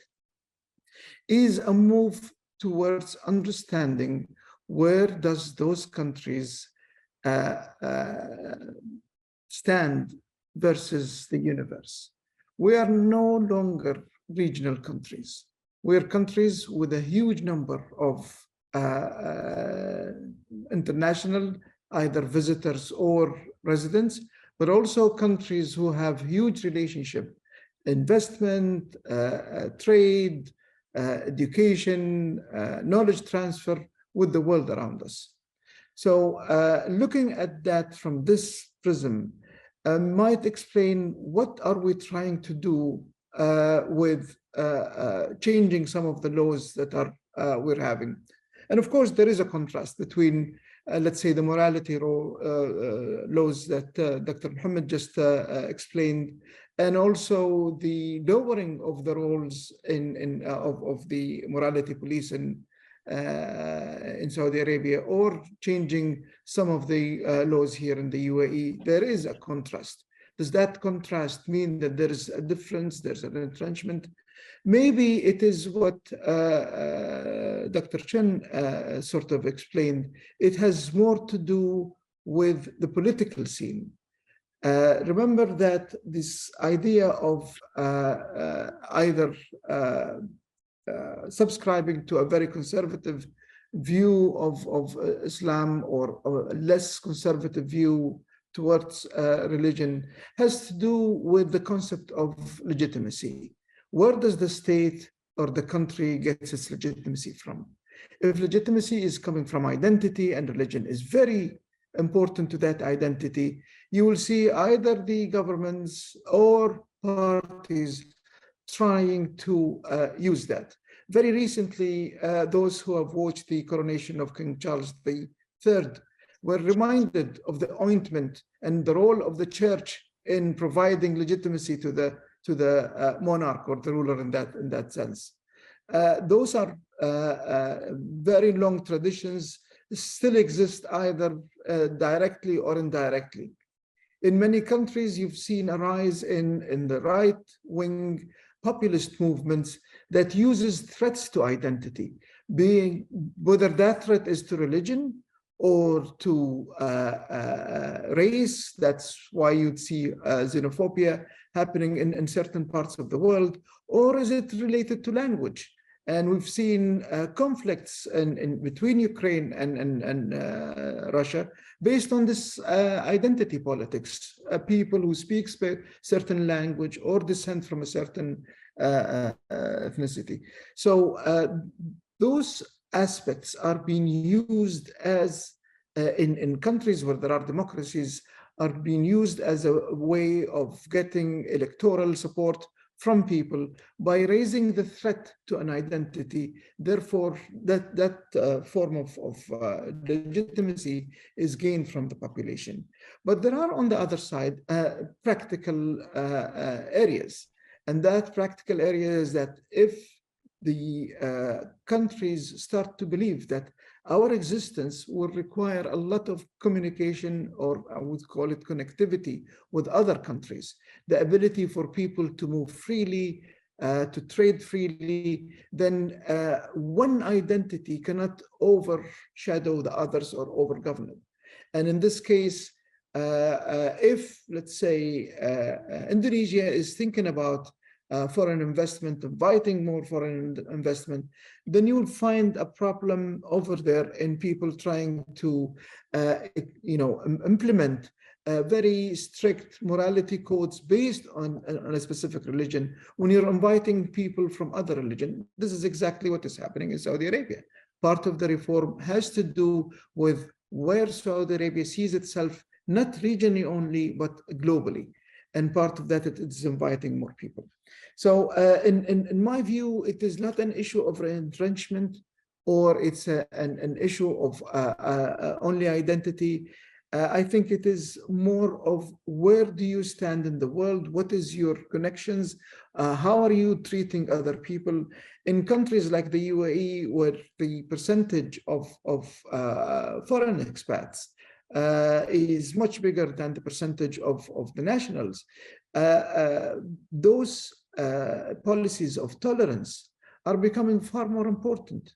is a move towards understanding where does those countries stand versus the universe. We are no longer regional countries. We are countries with a huge number of international, either visitors or residents, but also countries who have huge relationship, investment, trade, education, knowledge transfer with the world around us. So looking at that from this prism might explain what are we trying to do with changing some of the laws that are we're having. And of course, there is a contrast between, let's say, the morality laws that Dr. Muhammad just explained, and also the lowering of the roles of the morality police in Saudi Arabia, or changing some of the laws here in the UAE. There is a contrast. Does that contrast mean that there is a difference, there's an entrenchment? Maybe it is what Dr. Chen sort of explained. It has more to do with the political scene. Remember that this idea of either subscribing to a very conservative view of Islam, or a less conservative view towards religion, has to do with the concept of legitimacy. Where does the state or the country get its legitimacy from? If legitimacy is coming from identity, and religion is very important to that identity, you will see either the governments or parties trying to use that. Very recently, those who have watched the coronation of King Charles III were reminded of the ointment and the role of the church in providing legitimacy to the monarch or the ruler in that sense. Those are very long traditions, still exist either directly or indirectly. In many countries, you've seen a rise in the right-wing populist movements that uses threats to identity, being whether that threat is to religion or to race. That's why you'd see xenophobia happening in certain parts of the world, or is it related to language? And we've seen conflicts between Ukraine and Russia based on this identity politics. People who speak certain language or descend from a certain ethnicity. So those aspects are being used as, in countries where there are democracies, are being used as a way of getting electoral support from people by raising the threat to an identity. Therefore, that form of legitimacy is gained from the population. But there are, on the other side, practical areas. And that practical area is that if the countries start to believe that our existence will require a lot of communication, or I would call it connectivity, with other countries, the ability for people to move freely, to trade freely, then one identity cannot overshadow the others or overgovern it. And in this case, if, let's say, Indonesia is thinking about foreign investment, inviting more foreign investment, then you will find a problem over there in people trying to, implement very strict morality codes based on a specific religion when you're inviting people from other religion. This is exactly what is happening in Saudi Arabia. Part of the reform has to do with where Saudi Arabia sees itself, not regionally only, but globally. And part of that, it is inviting more people. So in my view, it is not an issue of entrenchment, or it's an issue of only identity. I think it is more of where do you stand in the world? What is your connections? How are you treating other people? In countries like the UAE, where the percentage of foreign expats is much bigger than the percentage of the nationals, those policies of tolerance are becoming far more important.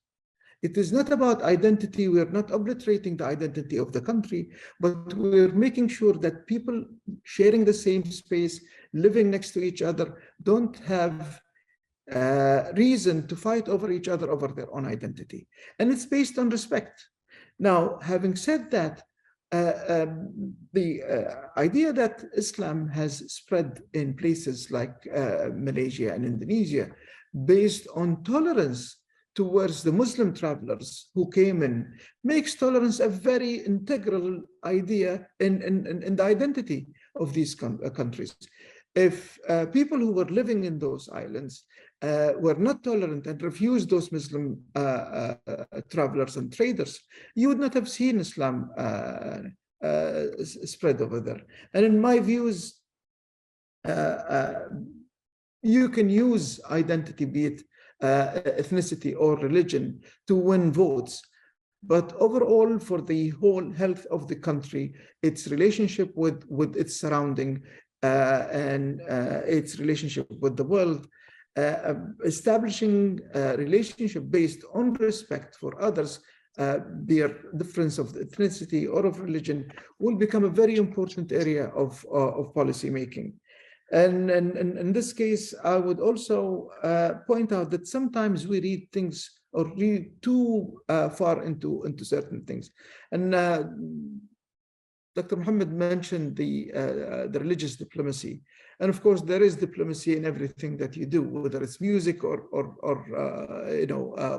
It is not about identity. We're not obliterating the identity of the country, but we're making sure that people sharing the same space, living next to each other, don't have reason to fight over each other over their own identity. And it's based on respect. Now, having said that, the idea that Islam has spread in places like Malaysia and Indonesia based on tolerance towards the Muslim travelers who came in makes tolerance a very integral idea in the identity of these countries. If people who were living in those islands were not tolerant and refused those Muslim travelers and traders, you would not have seen Islam spread over there. And in my views, you can use identity, be it ethnicity or religion, to win votes. But overall, for the whole health of the country, its relationship with its surrounding and its relationship with the world, establishing a relationship based on respect for others, their difference of ethnicity or of religion, will become a very important area of policy making. And in this case, I would also point out that sometimes we read things or read too far into certain things. And Dr. Muhammad mentioned the religious diplomacy. And of course, there is diplomacy in everything that you do, whether it's music or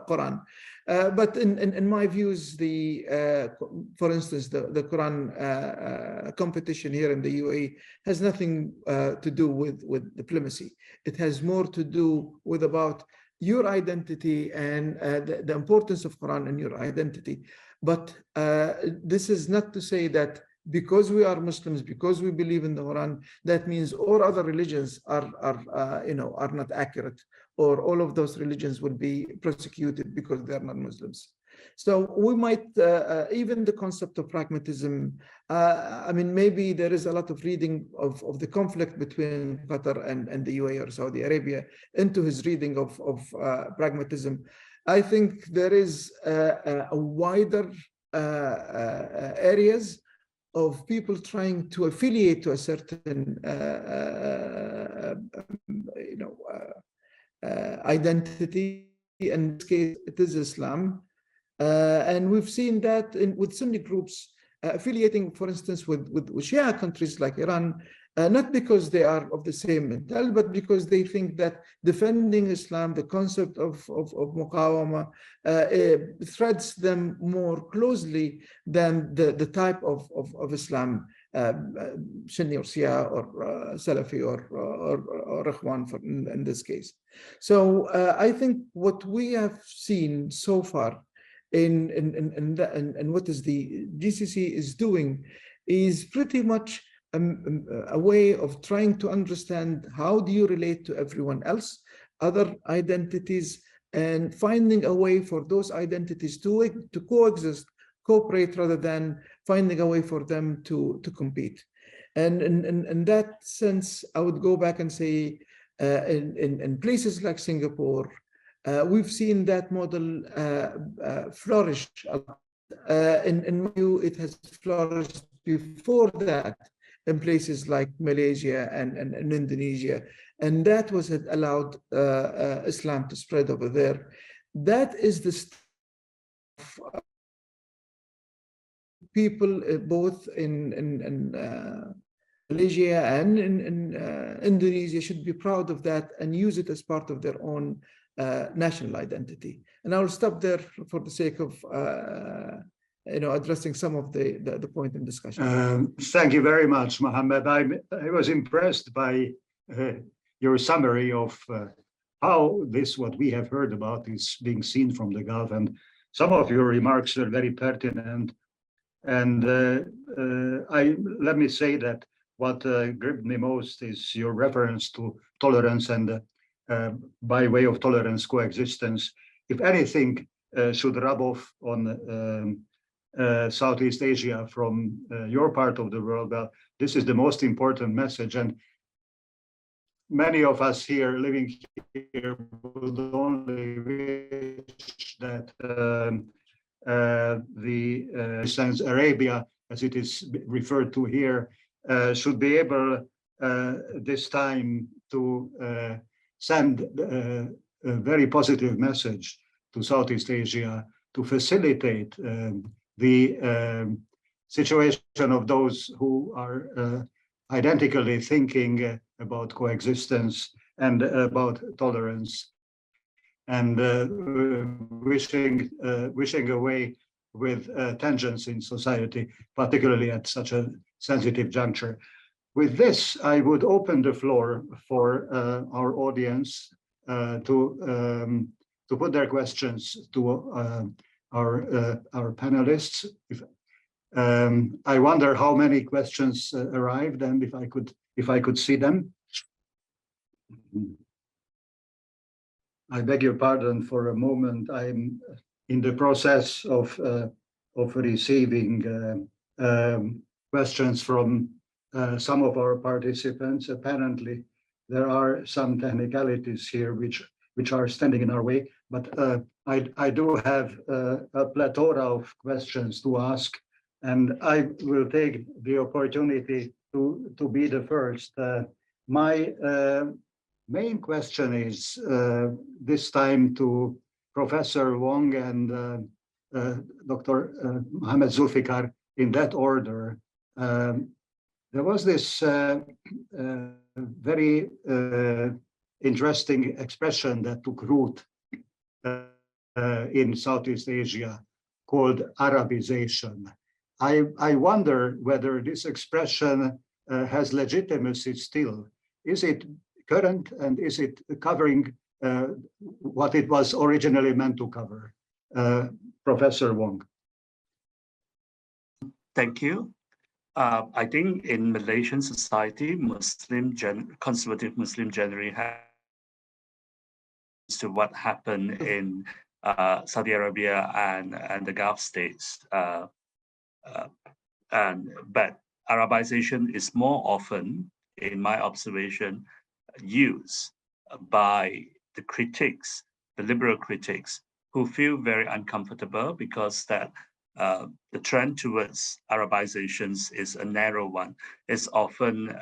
Quran. But in my views, for instance, the Quran competition here in the UAE has nothing to do with diplomacy. It has more to do with about your identity and the importance of Quran in your identity. But this is not to say that because we are Muslims, because we believe in the Quran, that means all other religions are not accurate, or all of those religions will be persecuted because they are not Muslims. So we might, even the concept of pragmatism, I mean, maybe there is a lot of reading of the conflict between Qatar and the UAE or Saudi Arabia into his reading of pragmatism. I think there is a wider areas of people trying to affiliate to a certain identity. In this case, it is Islam. And we've seen that with Sunni groups affiliating, for instance, with Shia countries like Iran, not because they are of the same mentality, but because they think that defending Islam, the concept of muqawama, threads them more closely than the type of Islam, Sunni or Shia or Salafi or Ikhwan in this case. So I think what we have seen so far and what is the GCC is doing is pretty much a way of trying to understand how do you relate to everyone else, other identities, and finding a way for those identities to coexist, cooperate, rather than finding a way for them to compete. And in that sense, I would go back and say in places like Singapore, we've seen that model flourish. In my view, it has flourished before that in places like Malaysia and Indonesia, and that was allowed Islam to spread over there. That is the stuff people both in Malaysia and in Indonesia should be proud of that and use it as part of their own national identity. And I will stop there for the sake of addressing some of the point in discussion. Thank you very much, Mohammed. I was impressed by your summary of how what we have heard about is being seen from the Gulf, and some of your remarks are very pertinent. And let me say that what gripped me most is your reference to tolerance and by way of tolerance, coexistence. If anything should rub off on Southeast Asia from your part of the world, well, this is the most important message. And many of us here living here would only wish that the Arabia, as it is referred to here, should be able this time to send a very positive message to Southeast Asia to facilitate the situation of those who are identically thinking about coexistence and about tolerance, and wishing away with tensions in society, particularly at such a sensitive juncture. With this, I would open the floor for our audience to put their questions to our panelists. I wonder how many questions arrived, and if I could see them. I beg your pardon for a moment. I'm in the process of receiving questions from some of our participants. Apparently, there are some technicalities here which are standing in our way, but I do have a plethora of questions to ask, and I will take the opportunity to be the first. My main question is this time to Professor Wong and Dr. Mohammed Zulfikar, in that order. There was this very interesting expression that took root in Southeast Asia called Arabization. I wonder whether this expression has legitimacy still. Is it current, and is it covering what it was originally meant to cover? Professor Wong. Thank you. I think in Malaysian society, conservative Muslim generally has to what happened in Saudi Arabia and the Gulf states. But Arabization is more often, in my observation, used by the critics, the liberal critics, who feel very uncomfortable because that the trend towards Arabizations is a narrow one. It's often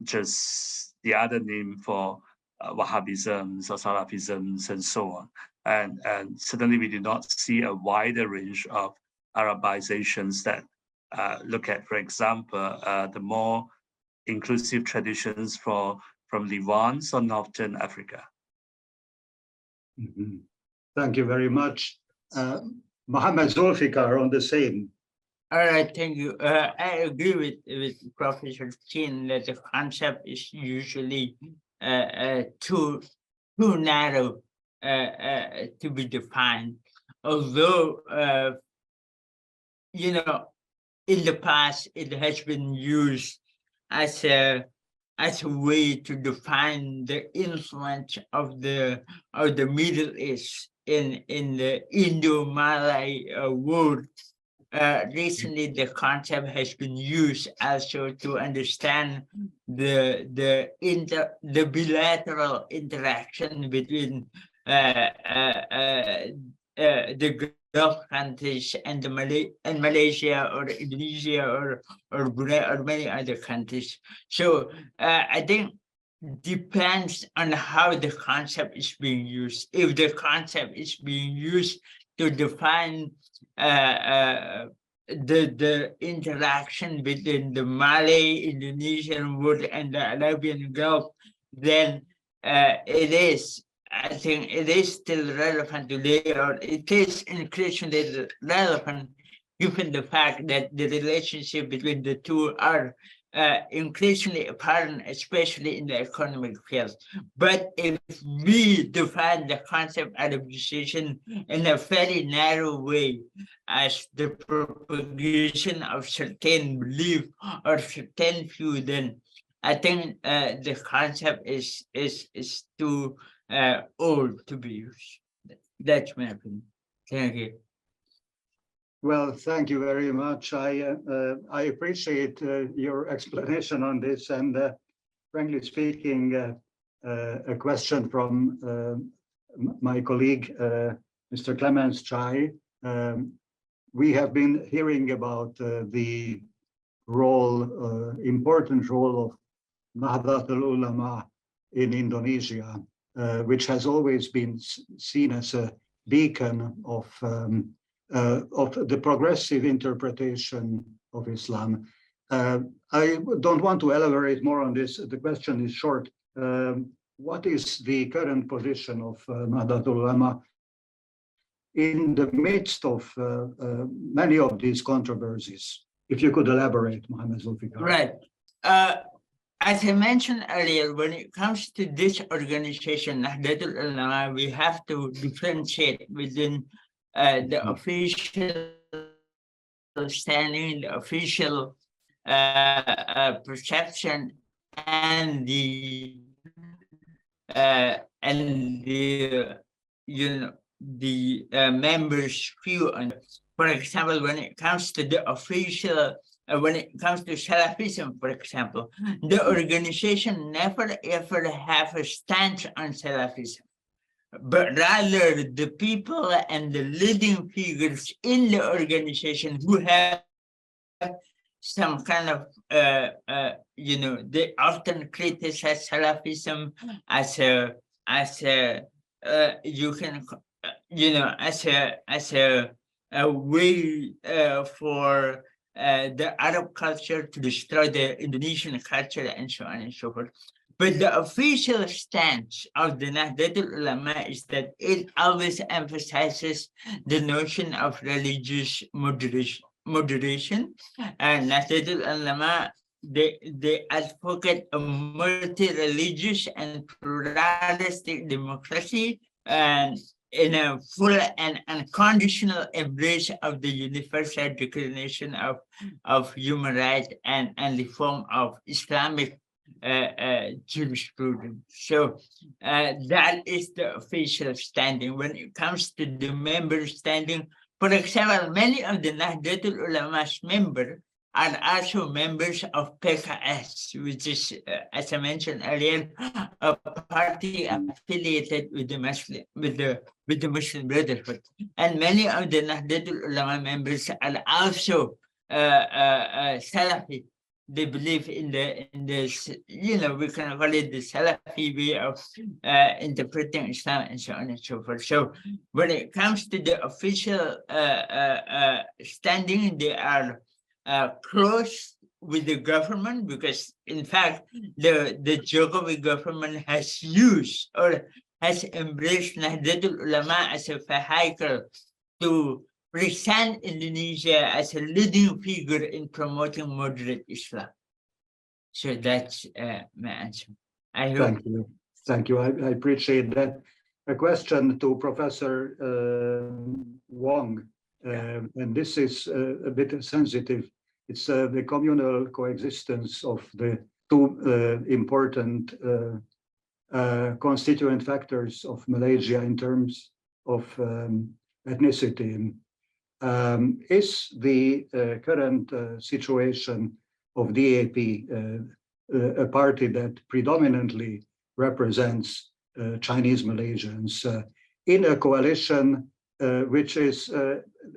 just the other name for Wahhabisms or Salafisms and so on. And certainly we do not see a wider range of Arabizations that look at, for example, the more inclusive traditions from Levant or Northern Africa. Mm-hmm. Thank you very much. Mohammed Zulfikar on the same. All right, thank you. I agree with Professor Chin that the concept is usually too narrow to be defined. Although, in the past, it has been used as a way to define the influence of the Middle East in the Indo-Malay world. Recently, the concept has been used also to understand the bilateral interaction between the Gulf countries and Malaysia or Indonesia or Brunei or many other countries. So I think depends on how the concept is being used. If the concept is being used to define the interaction between the Malay, Indonesian world and the Arabian Gulf, then I think it is still relevant today, or it is increasingly relevant given the fact that the relationship between the two are increasingly apparent, especially in the economic field. But if we define the concept of Arabization in a very narrow way as the propagation of certain belief or certain view, then I think the concept is too old to be used. That's my opinion. Thank you. Well, thank you very much. I appreciate your explanation on this, and frankly speaking, a question from my colleague, Mr. Clemens Chai. We have been hearing about the role, important role of Nahdlatul Ulama in Indonesia, which has always been seen as a beacon of the progressive interpretation of Islam. I don't want to elaborate more on this. The question is short. What is the current position of Nahdlatul Ulama in the midst of many of these controversies? If you could elaborate, Mohammed Zulfikar. Right. As I mentioned earlier, when it comes to this organization, Nahdlatul Ulama, we have to differentiate within the official standing, the official perception, and the members' view on. For example, when it comes to the official, when it comes to Salafism, for example, the organization never ever have a stance on Salafism, but rather the people and the leading figures in the organization who have some kind of, they often criticize Salafism as a way for the Arab culture to destroy the Indonesian culture and so on and so forth. But the official stance of the Nahdlatul Ulama is that it always emphasizes the notion of religious moderation. And Nahdlatul Ulama, they advocate a multi-religious and pluralistic democracy, and in a full and unconditional embrace of the universal declaration of human rights and the form of Islamic jurisprudence. So that is the official standing. When it comes to the member standing, for example, many of the Nahdlatul Ulama's members are also members of PKS, which is, as I mentioned earlier, a party affiliated with the Muslim Brotherhood. And many of the Nahdlatul Ulama members are also Salafi. They believe in this, we can call it the Salafi way of interpreting Islam and so on and so forth. So when it comes to the official standing, they are close with the government, because in fact the Jokowi government has used or has embraced Nahdlatul Ulama as a vehicle to present Indonesia as a leading figure in promoting moderate Islam. So that's my answer. I hope. Thank you. I appreciate that. A question to Professor Wong, and this is a bit sensitive. It's the communal coexistence of the two important constituent factors of Malaysia in terms of ethnicity. Is the current situation of DAP a party that predominantly represents Chinese Malaysians in a coalition which is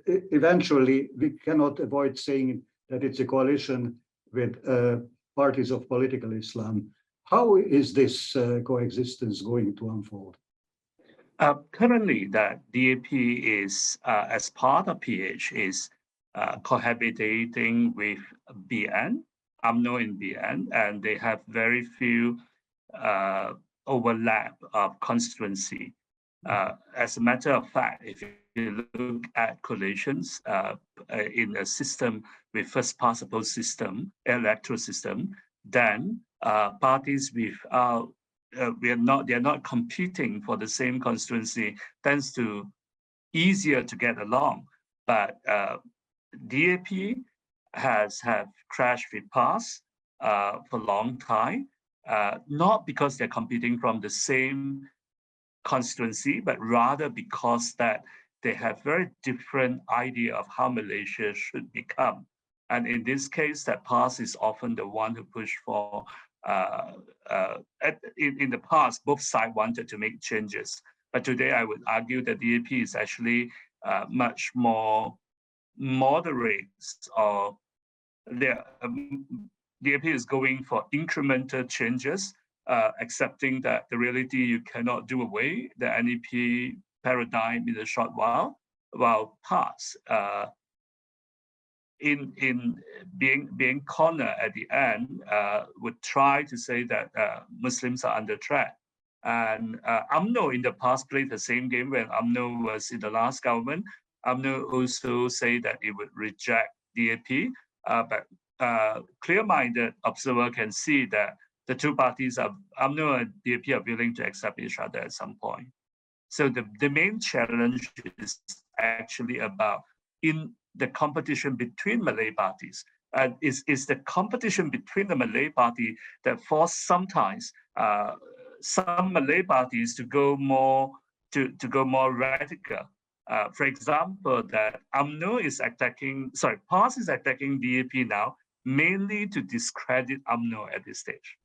eventually, we cannot avoid saying that it's a coalition with parties of political Islam. How is this coexistence going to unfold? Currently, that DAP is, as part of PH, is cohabitating with BN, UMNO in BN, and they have very few overlap of constituency. As a matter of fact, if you look at coalitions in a system with first past the post system, electoral system, then parties with they're not competing for the same constituency, tends to easier to get along. But DAP have crashed with PAS for a long time, not because they're competing from the same constituency, but rather because that they have very different idea of how Malaysia should become. And in this case, that PAS is often the one who pushed for, in the past, both sides wanted to make changes. But today I would argue that DAP is actually much more moderate, or DAP is going for incremental changes accepting that the reality you cannot do away the NEP paradigm in a short while pass. In being cornered at the end, would try to say that Muslims are under threat. And UMNO in the past played the same game when UMNO was in the last government. UMNO also say that it would reject DAP, but clear-minded observer can see that the two parties, UMNO and DAP, are willing to accept each other at some point. So the main challenge is actually about in the competition between Malay parties. Is the competition between the Malay party that force sometimes some Malay parties to go more radical. For example, that UMNO is attacking, PAS is attacking DAP now, mainly to discredit UMNO at this stage.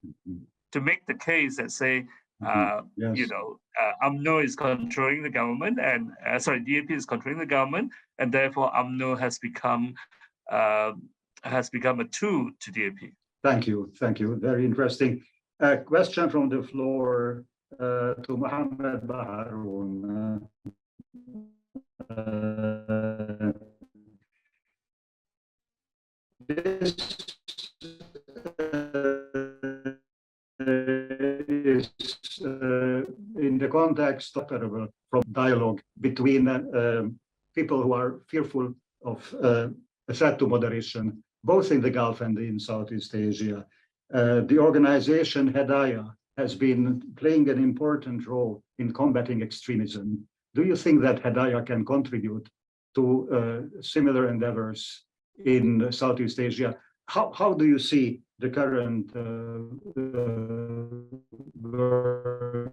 To make the case that say, yes. UMNO is controlling the government and, DAP is controlling the government, and therefore UMNO has become a tool to DAP. Thank you. Very interesting. A question from the floor to Mohammed Baharun. This is in the context from dialogue between people who are fearful of a threat to moderation, both in the Gulf and in Southeast Asia. The organization Hidayah has been playing an important role in combating extremism. Do you think that Hidayah can contribute to similar endeavors in Southeast Asia? How do you see the current work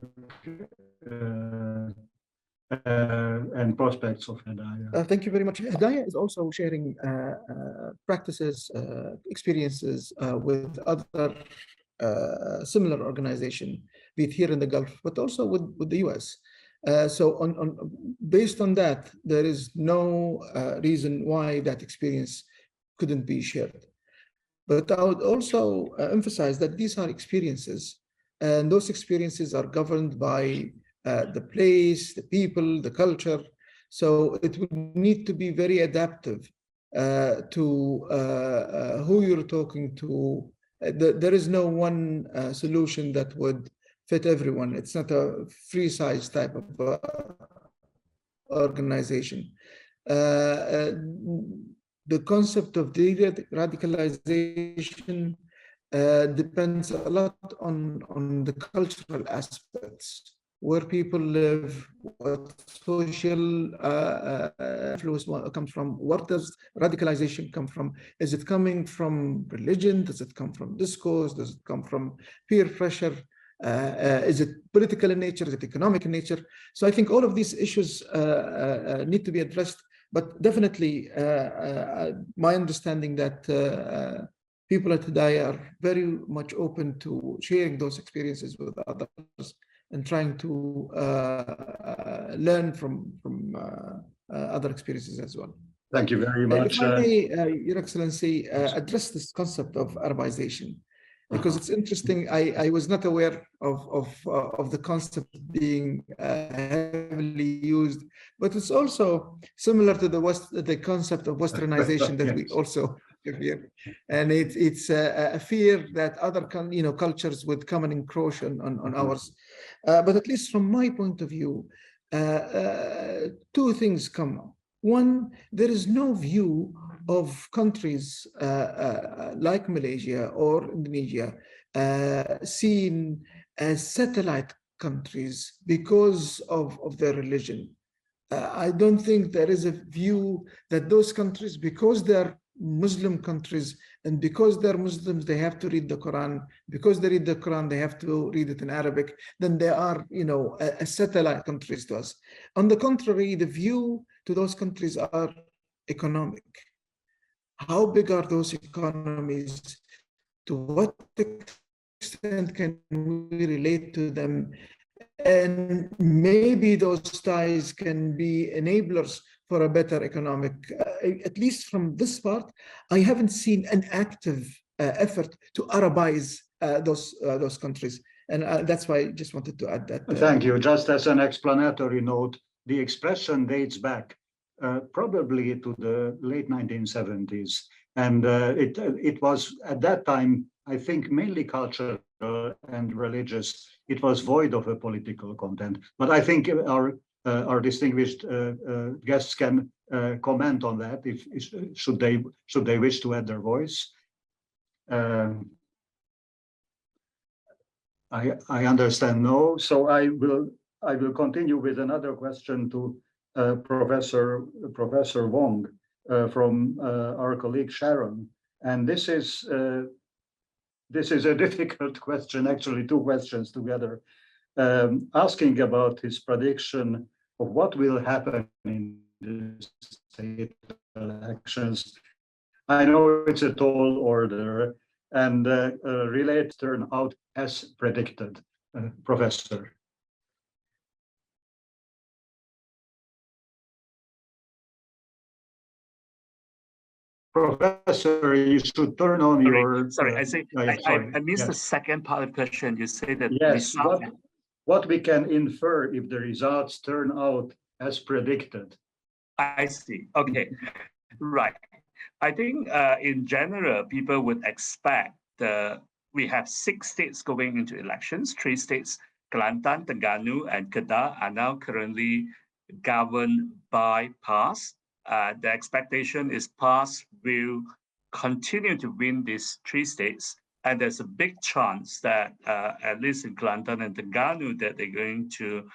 and prospects of Hidayah? Thank you very much. Hidayah is also sharing practices, experiences with other similar organizations, be it here in the Gulf, but also with the US. So based on that, there is no reason why that experience couldn't be shared. But I would also emphasize that these are experiences, and those experiences are governed by the place, the people, the culture. So it would need to be very adaptive to who you're talking to. There is no one solution that would fit everyone. It's not a free size type of organization. The concept of de-radicalization depends a lot on the cultural aspects, where people live, what social influence comes from, what does radicalization come from? Is it coming from religion? Does it come from discourse? Does it come from peer pressure? Is it political in nature? Is it economic in nature? So I think all of these issues need to be addressed. But definitely, my understanding that people at Hidayah are very much open to sharing those experiences with others and trying to learn from other experiences as well. Thank you very much. If I may, Your Excellency, address this concept of Arabization, because it's interesting. I was not aware of the concept being heavily used, but it's also similar to the concept of Westernization that we also have here, and it's a fear that other cultures would come and encroach on ours. But at least from my point of view, two things come up. One, there is no view of countries like Malaysia or Indonesia seen as satellite countries because of their religion. I don't think there is a view that those countries, because they're Muslim countries and because they're Muslims, they have to read the Quran. Because they read the Quran, they have to read it in Arabic. Then they are, a satellite countries to us. On the contrary, the view to those countries are economic. How big are those economies? To what extent can we relate to them? And maybe those ties can be enablers for a better economic, at least from this part. I haven't seen an active effort to Arabize those countries. And that's why I just wanted to add that. Thank you. Just as an explanatory note, the expression dates back probably to the late 1970s. And it was at that time, I think, mainly cultural and religious. It was void of a political content. But I think our distinguished guests can comment on that if should they wish to add their voice. I understand no, so I will continue with another question to Professor Wong from our colleague Sharon, and this is a difficult question, actually two questions together, asking about his prediction of what will happen in the state elections. I know it's a tall order, and relates turn out as predicted. Professor. Professor, you should turn on your... Sorry, I missed the second part of the question. You say that... Yes, what we can infer if the results turn out as predicted. I see, okay, right. I think in general, people would expect we have 6 states going into elections. 3 states, Kelantan, Terengganu, and Kedah, are now currently governed by PAS. The expectation is PAS will continue to win these 3 states. And there's a big chance that, at least in Kelantan and Terengganu, that they're going to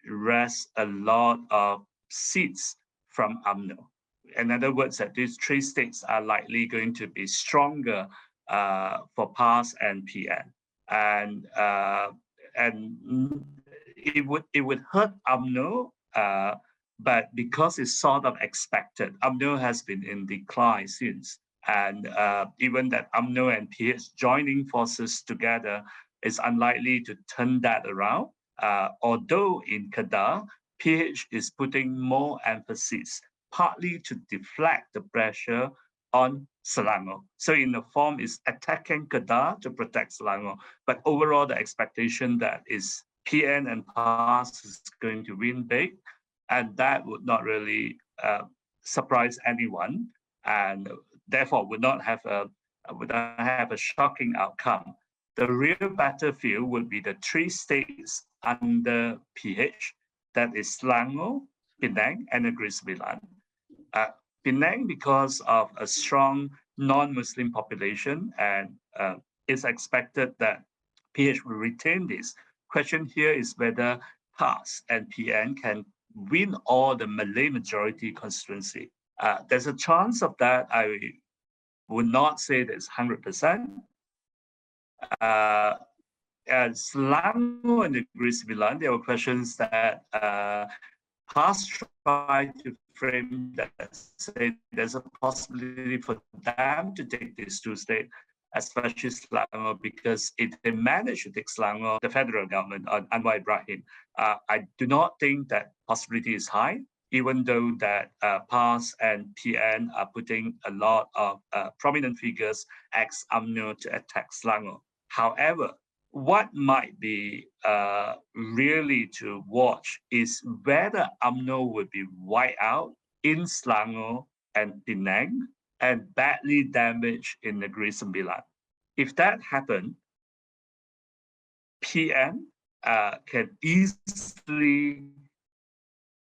wrest a lot of seats from UMNO. In other words, that these 3 states are likely going to be stronger for PAS and PN, and it would hurt UMNO, but because it's sort of expected, UMNO has been in decline since, and even that UMNO and PH joining forces together is unlikely to turn that around. Although in Kedah, PH is putting more emphasis, partly to deflect the pressure on Selangor. So in the form is attacking Kedah to protect Selangor. But overall, the expectation that is PN and PAS is going to win big, and that would not really surprise anyone, and therefore would not have a shocking outcome. The real battlefield would be the 3 states under PH, that is Selangor, Penang, and Negeri Sembilan. Penang, because of a strong non-Muslim population, and it's expected that PH will retain this. Question here is whether PAS and PN can win all the Malay majority constituency. There's a chance of that. I would not say that it's 100%. Selangor and Negeri Sembilan, there were questions that PAS tried to frame that, say there's a possibility for them to take these 2 states, especially Selangor, because if they manage to take Selangor, the federal government, Anwar Ibrahim, I do not think that possibility is high, even though that PAS and PN are putting a lot of prominent figures, ex-UMNO, to attack Selangor. However, what might be really to watch is whether UMNO will be wiped out in Selangor and Penang and badly damaged in Negeri Sembilan. If that happens, PN can easily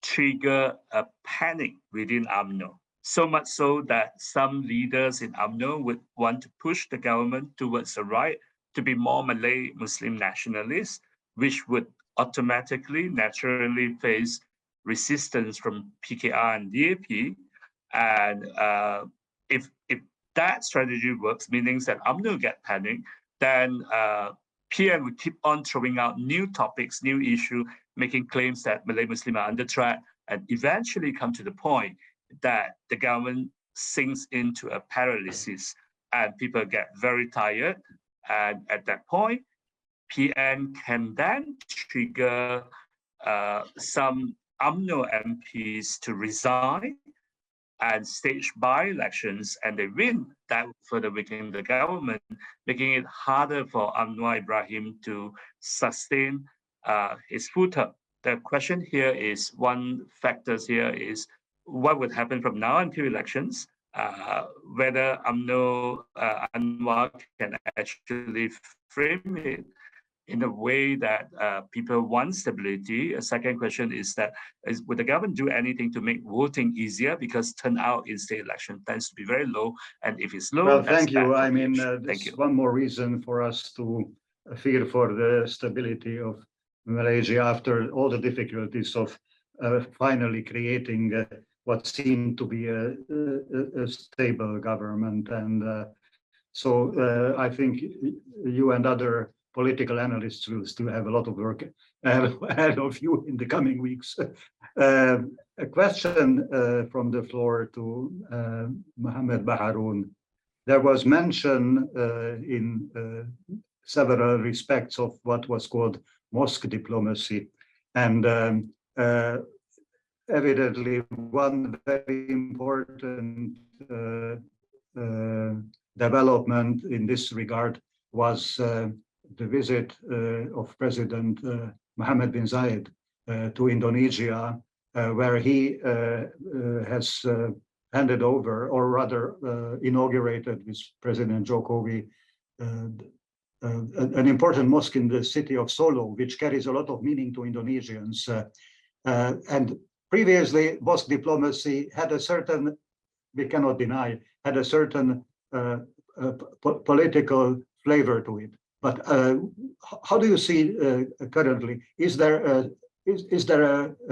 trigger a panic within UMNO. So much so that some leaders in UMNO would want to push the government towards the right to be more Malay Muslim nationalists, which would automatically, naturally face resistance from PKR and DAP. And if that strategy works, meaning that UMNO get panicked, then PN would keep on throwing out new topics, new issue, making claims that Malay Muslim are under threat, and eventually come to the point that the government sinks into a paralysis and people get very tired. And at that point, PN can then trigger some UMNO MPs to resign and stage by-elections, and they win, that would further weaken the government, making it harder for Anwar Ibrahim to sustain his full term. The question here is, one factor here is what would happen from now until elections, whether Anwar can actually frame it in a way that people want stability. A second question is that would the government do anything to make voting easier, because turnout in state election tends to be very low, and if it's low, well, that's thank you. bad for I mean, PH. this is one more reason for us to fear for the stability of Malaysia after all the difficulties of finally creating what seemed to be a stable government. And so I think you and other political analysts will still have a lot of work ahead of you in the coming weeks. A question from the floor to Mohammed Baharoun. There was mention in several respects of what was called mosque diplomacy. And evidently, one very important development in this regard was the visit of President Mohammed bin Zayed to Indonesia, where he has handed over, or rather inaugurated with President Jokowi, an important mosque in the city of Solo, which carries a lot of meaning to Indonesians. And previously, mosque diplomacy had a certain, we cannot deny, had a certain political flavor to it. But how do you see currently? Is there a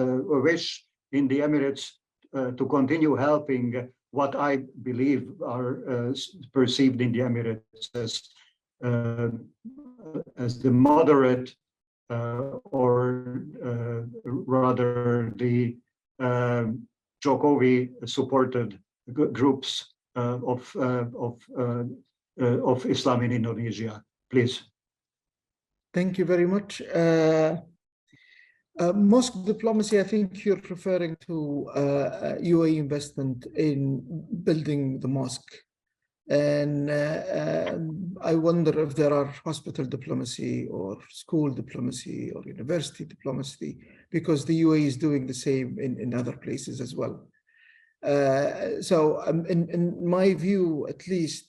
wish in the Emirates to continue helping what I believe are perceived in the Emirates as the moderate, or rather the Jokowi-supported groups of Islam in Indonesia? Please. Thank you very much. Mosque diplomacy, I think you're referring to UAE investment in building the mosque. And I wonder if there are hospital diplomacy or school diplomacy or university diplomacy, because the UAE is doing the same in other places as well. So in my view, at least,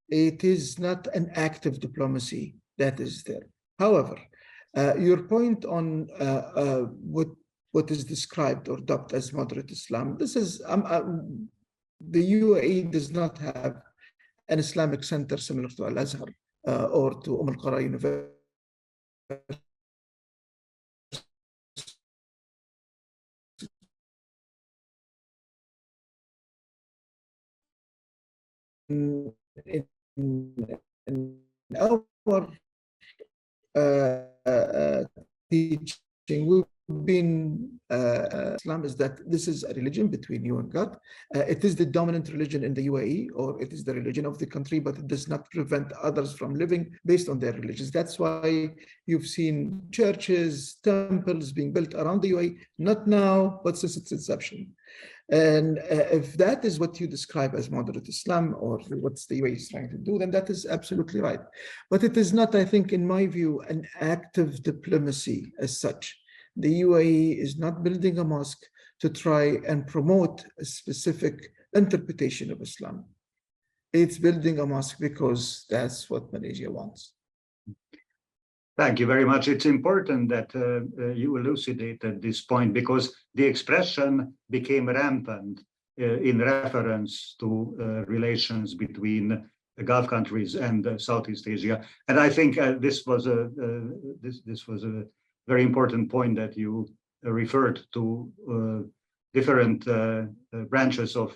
it is not an active diplomacy that is there. However, your point on what is described or dubbed as moderate Islam, this is, the UAE does not have an Islamic center similar to Al-Azhar or to Al-Qura University. In our teaching, we've been Islam is that this is a religion between you and God. It is the dominant religion in the UAE, or it is the religion of the country, but it does not prevent others from living based on their religions. That's why you've seen churches, temples being built around the UAE, not now, but since its inception. And if that is what you describe as moderate Islam, or what the UAE is trying to do, then that is absolutely right. But it is not, I think, in my view, an active diplomacy as such. The UAE is not building a mosque to try and promote a specific interpretation of Islam. It's building a mosque because that's what Malaysia wants. Thank you very much. It's important that you elucidated this point, because the expression became rampant in reference to relations between the Gulf countries and Southeast Asia. And I think this was a very important point that you referred to different branches of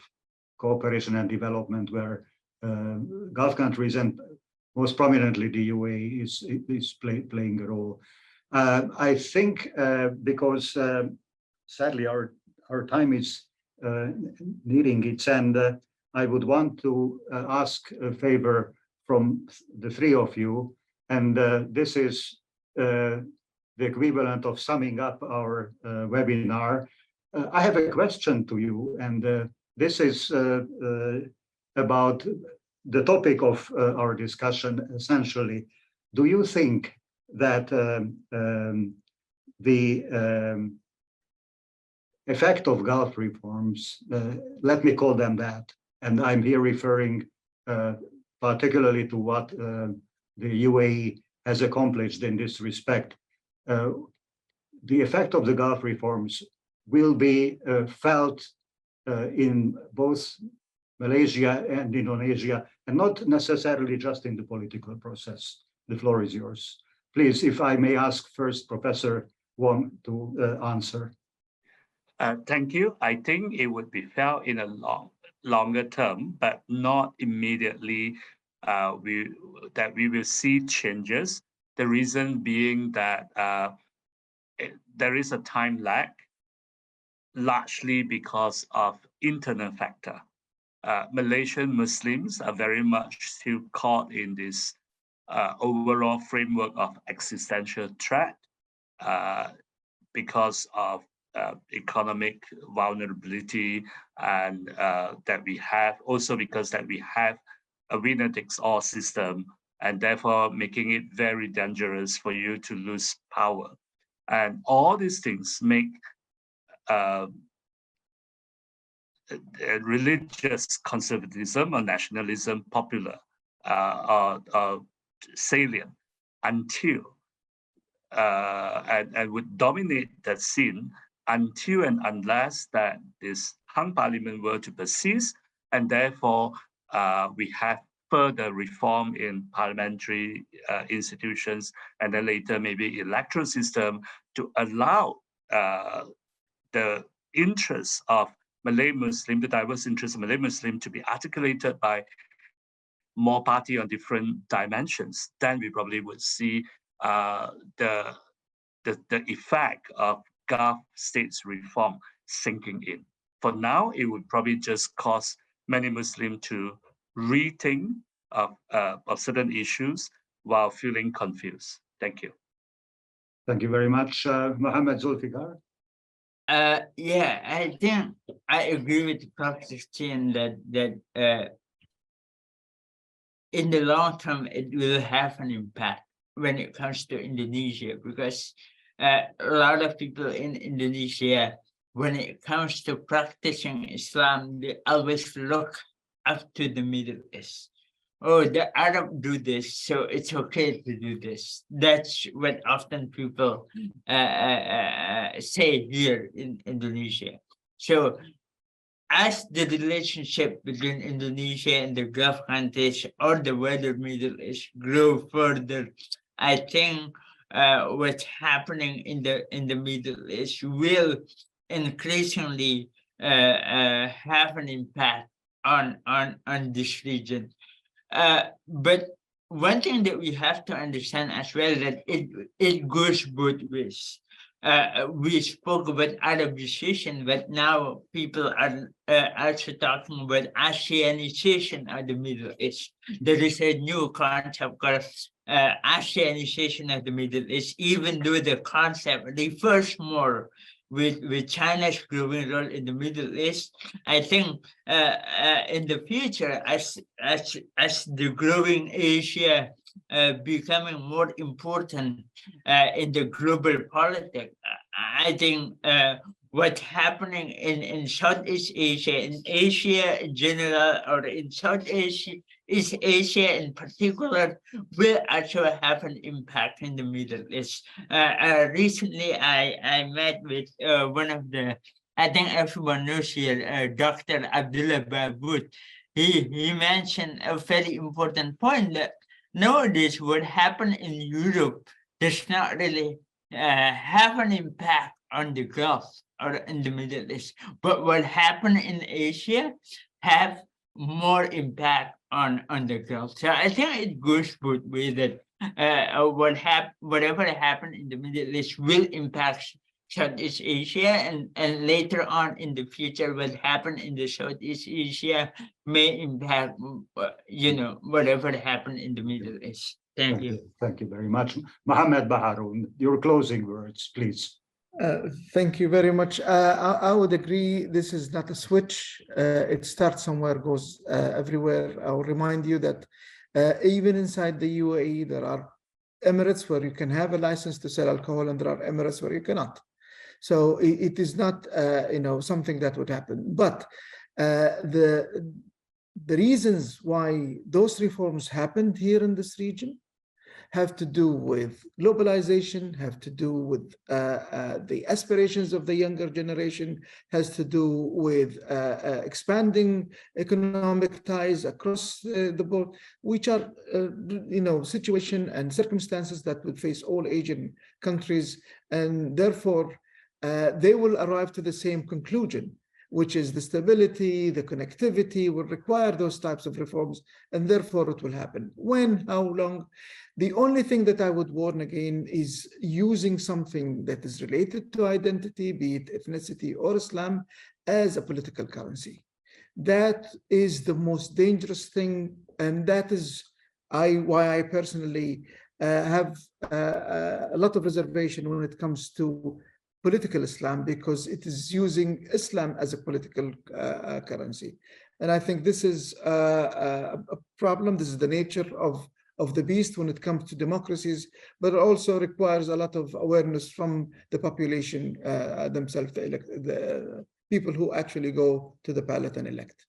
cooperation and development, where Gulf countries and most prominently the UAE is playing a role. I think because sadly our time is nearing its end, I would want to ask a favor from the three of you, and this is the equivalent of summing up our webinar. I have a question to you, and this is about the topic of our discussion, essentially. Do you think that the effect of Gulf reforms, let me call them that, and I'm here referring particularly to what the UAE has accomplished in this respect, the effect of the Gulf reforms will be felt in both Malaysia and Indonesia, and not necessarily just in the political process. The floor is yours. Please, if I may ask first Professor Wong to answer. Thank you. I think it would be felt in a longer term, but not immediately that we will see changes. The reason being that there is a time lag, largely because of internal factor. Malaysian Muslims are very much still caught in this overall framework of existential threat because of economic vulnerability, and that we have also because that we have a winner takes all system, and therefore making it very dangerous for you to lose power. And all these things make religious conservatism or nationalism popular or salient until and would dominate that scene until and unless that this hung parliament were to persist, and therefore we have further reform in parliamentary institutions, and then later maybe electoral system to allow the interests of Malay Muslim, the diverse interests of Malay Muslim to be articulated by more party on different dimensions. Then we probably would see the effect of Gulf states reform sinking in. For now, it would probably just cause many Muslims to rethink of certain issues while feeling confused. Thank you. Thank you very much. Mohammed Zulfikar. Yeah, I think I agree with Prof. Christian that in the long term, it will have an impact when it comes to Indonesia, because a lot of people in Indonesia, when it comes to practicing Islam, they always look up to the Middle East. Oh, the Arab do this, so it's okay to do this. That's what often people say here in Indonesia. So as the relationship between Indonesia and the Gulf countries or the wider Middle East grow further, I think what's happening in the Middle East will increasingly have an impact on this region. But one thing that we have to understand as well, that it goes both ways. We spoke about Arabization, but now people are also talking about ASEANization of the Middle East. There is a new concept called ASEANization of the Middle East, even though the concept refers more with China's growing role in the Middle East. I think in the future, as the growing Asia becoming more important in the global politics, I think what's happening in Southeast Asia, in Asia in general, or in Southeast Asia in particular, will actually have an impact in the Middle East. Recently, I met with one of the, I think everyone knows here, Dr. Abdullah Babout. He mentioned a very important point, that nowadays what happened in Europe does not really have an impact on the Gulf or in the Middle East, but what happened in Asia have more impact on the Gulf. So I think it goes both ways, that whatever happened in the Middle East will impact Southeast Asia, and later on in the future, what happened in the Southeast Asia may impact, whatever happened in the Middle East. Thank you. Thank you very much. Mohammed Baharoun, your closing words, please. Thank you very much. I would agree. This is not a switch. It starts somewhere, goes everywhere. I will remind you that even inside the UAE, there are Emirates where you can have a license to sell alcohol, and there are Emirates where you cannot. So it is not, something that would happen. But the reasons why those reforms happened here in this region have to do with globalization, have to do with the aspirations of the younger generation, has to do with expanding economic ties across the board, which are, situation and circumstances that would face all Asian countries. And therefore, they will arrive to the same conclusion, which is the stability, the connectivity will require those types of reforms, and therefore it will happen. When, how long? The only thing that I would warn again is using something that is related to identity, be it ethnicity or Islam, as a political currency. That is the most dangerous thing, and that is why I personally have a lot of reservation when it comes to political Islam, because it is using Islam as a political currency. And I think this is a problem. This is the nature of the beast when it comes to democracies, but it also requires a lot of awareness from the population themselves, the people who actually go to the ballot and elect.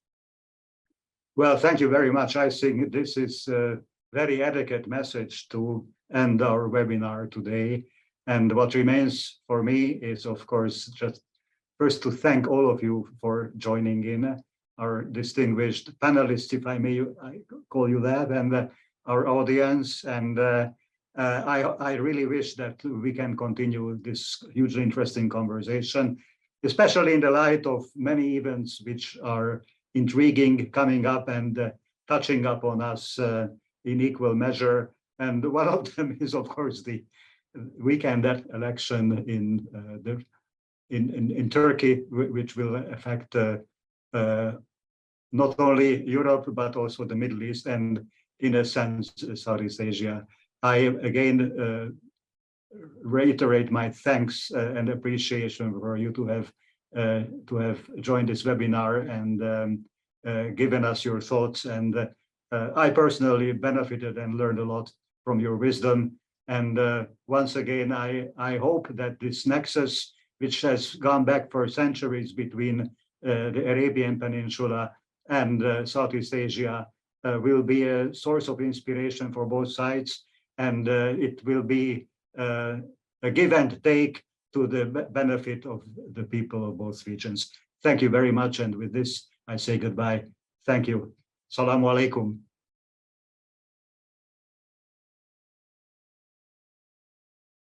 Well, thank you very much. I think this is a very adequate message to end our webinar today. And what remains for me is, of course, just first to thank all of you for joining in, our distinguished panelists, if I may call you that, and our audience. And I really wish that we can continue this hugely interesting conversation, especially in the light of many events which are intriguing, coming up and touching upon us in equal measure. And one of them is, of course, the weekend election in Turkey, which will affect not only Europe, but also the Middle East and, in a sense, Southeast Asia. I again reiterate my thanks and appreciation for you to have joined this webinar and given us your thoughts. And I personally benefited and learned a lot from your wisdom. And once again, I hope that this nexus, which has gone back for centuries between the Arabian Peninsula and Southeast Asia, will be a source of inspiration for both sides. And it will be a give and take to the benefit of the people of both regions. Thank you very much. And with this, I say goodbye. Thank you. Assalamu alaikum.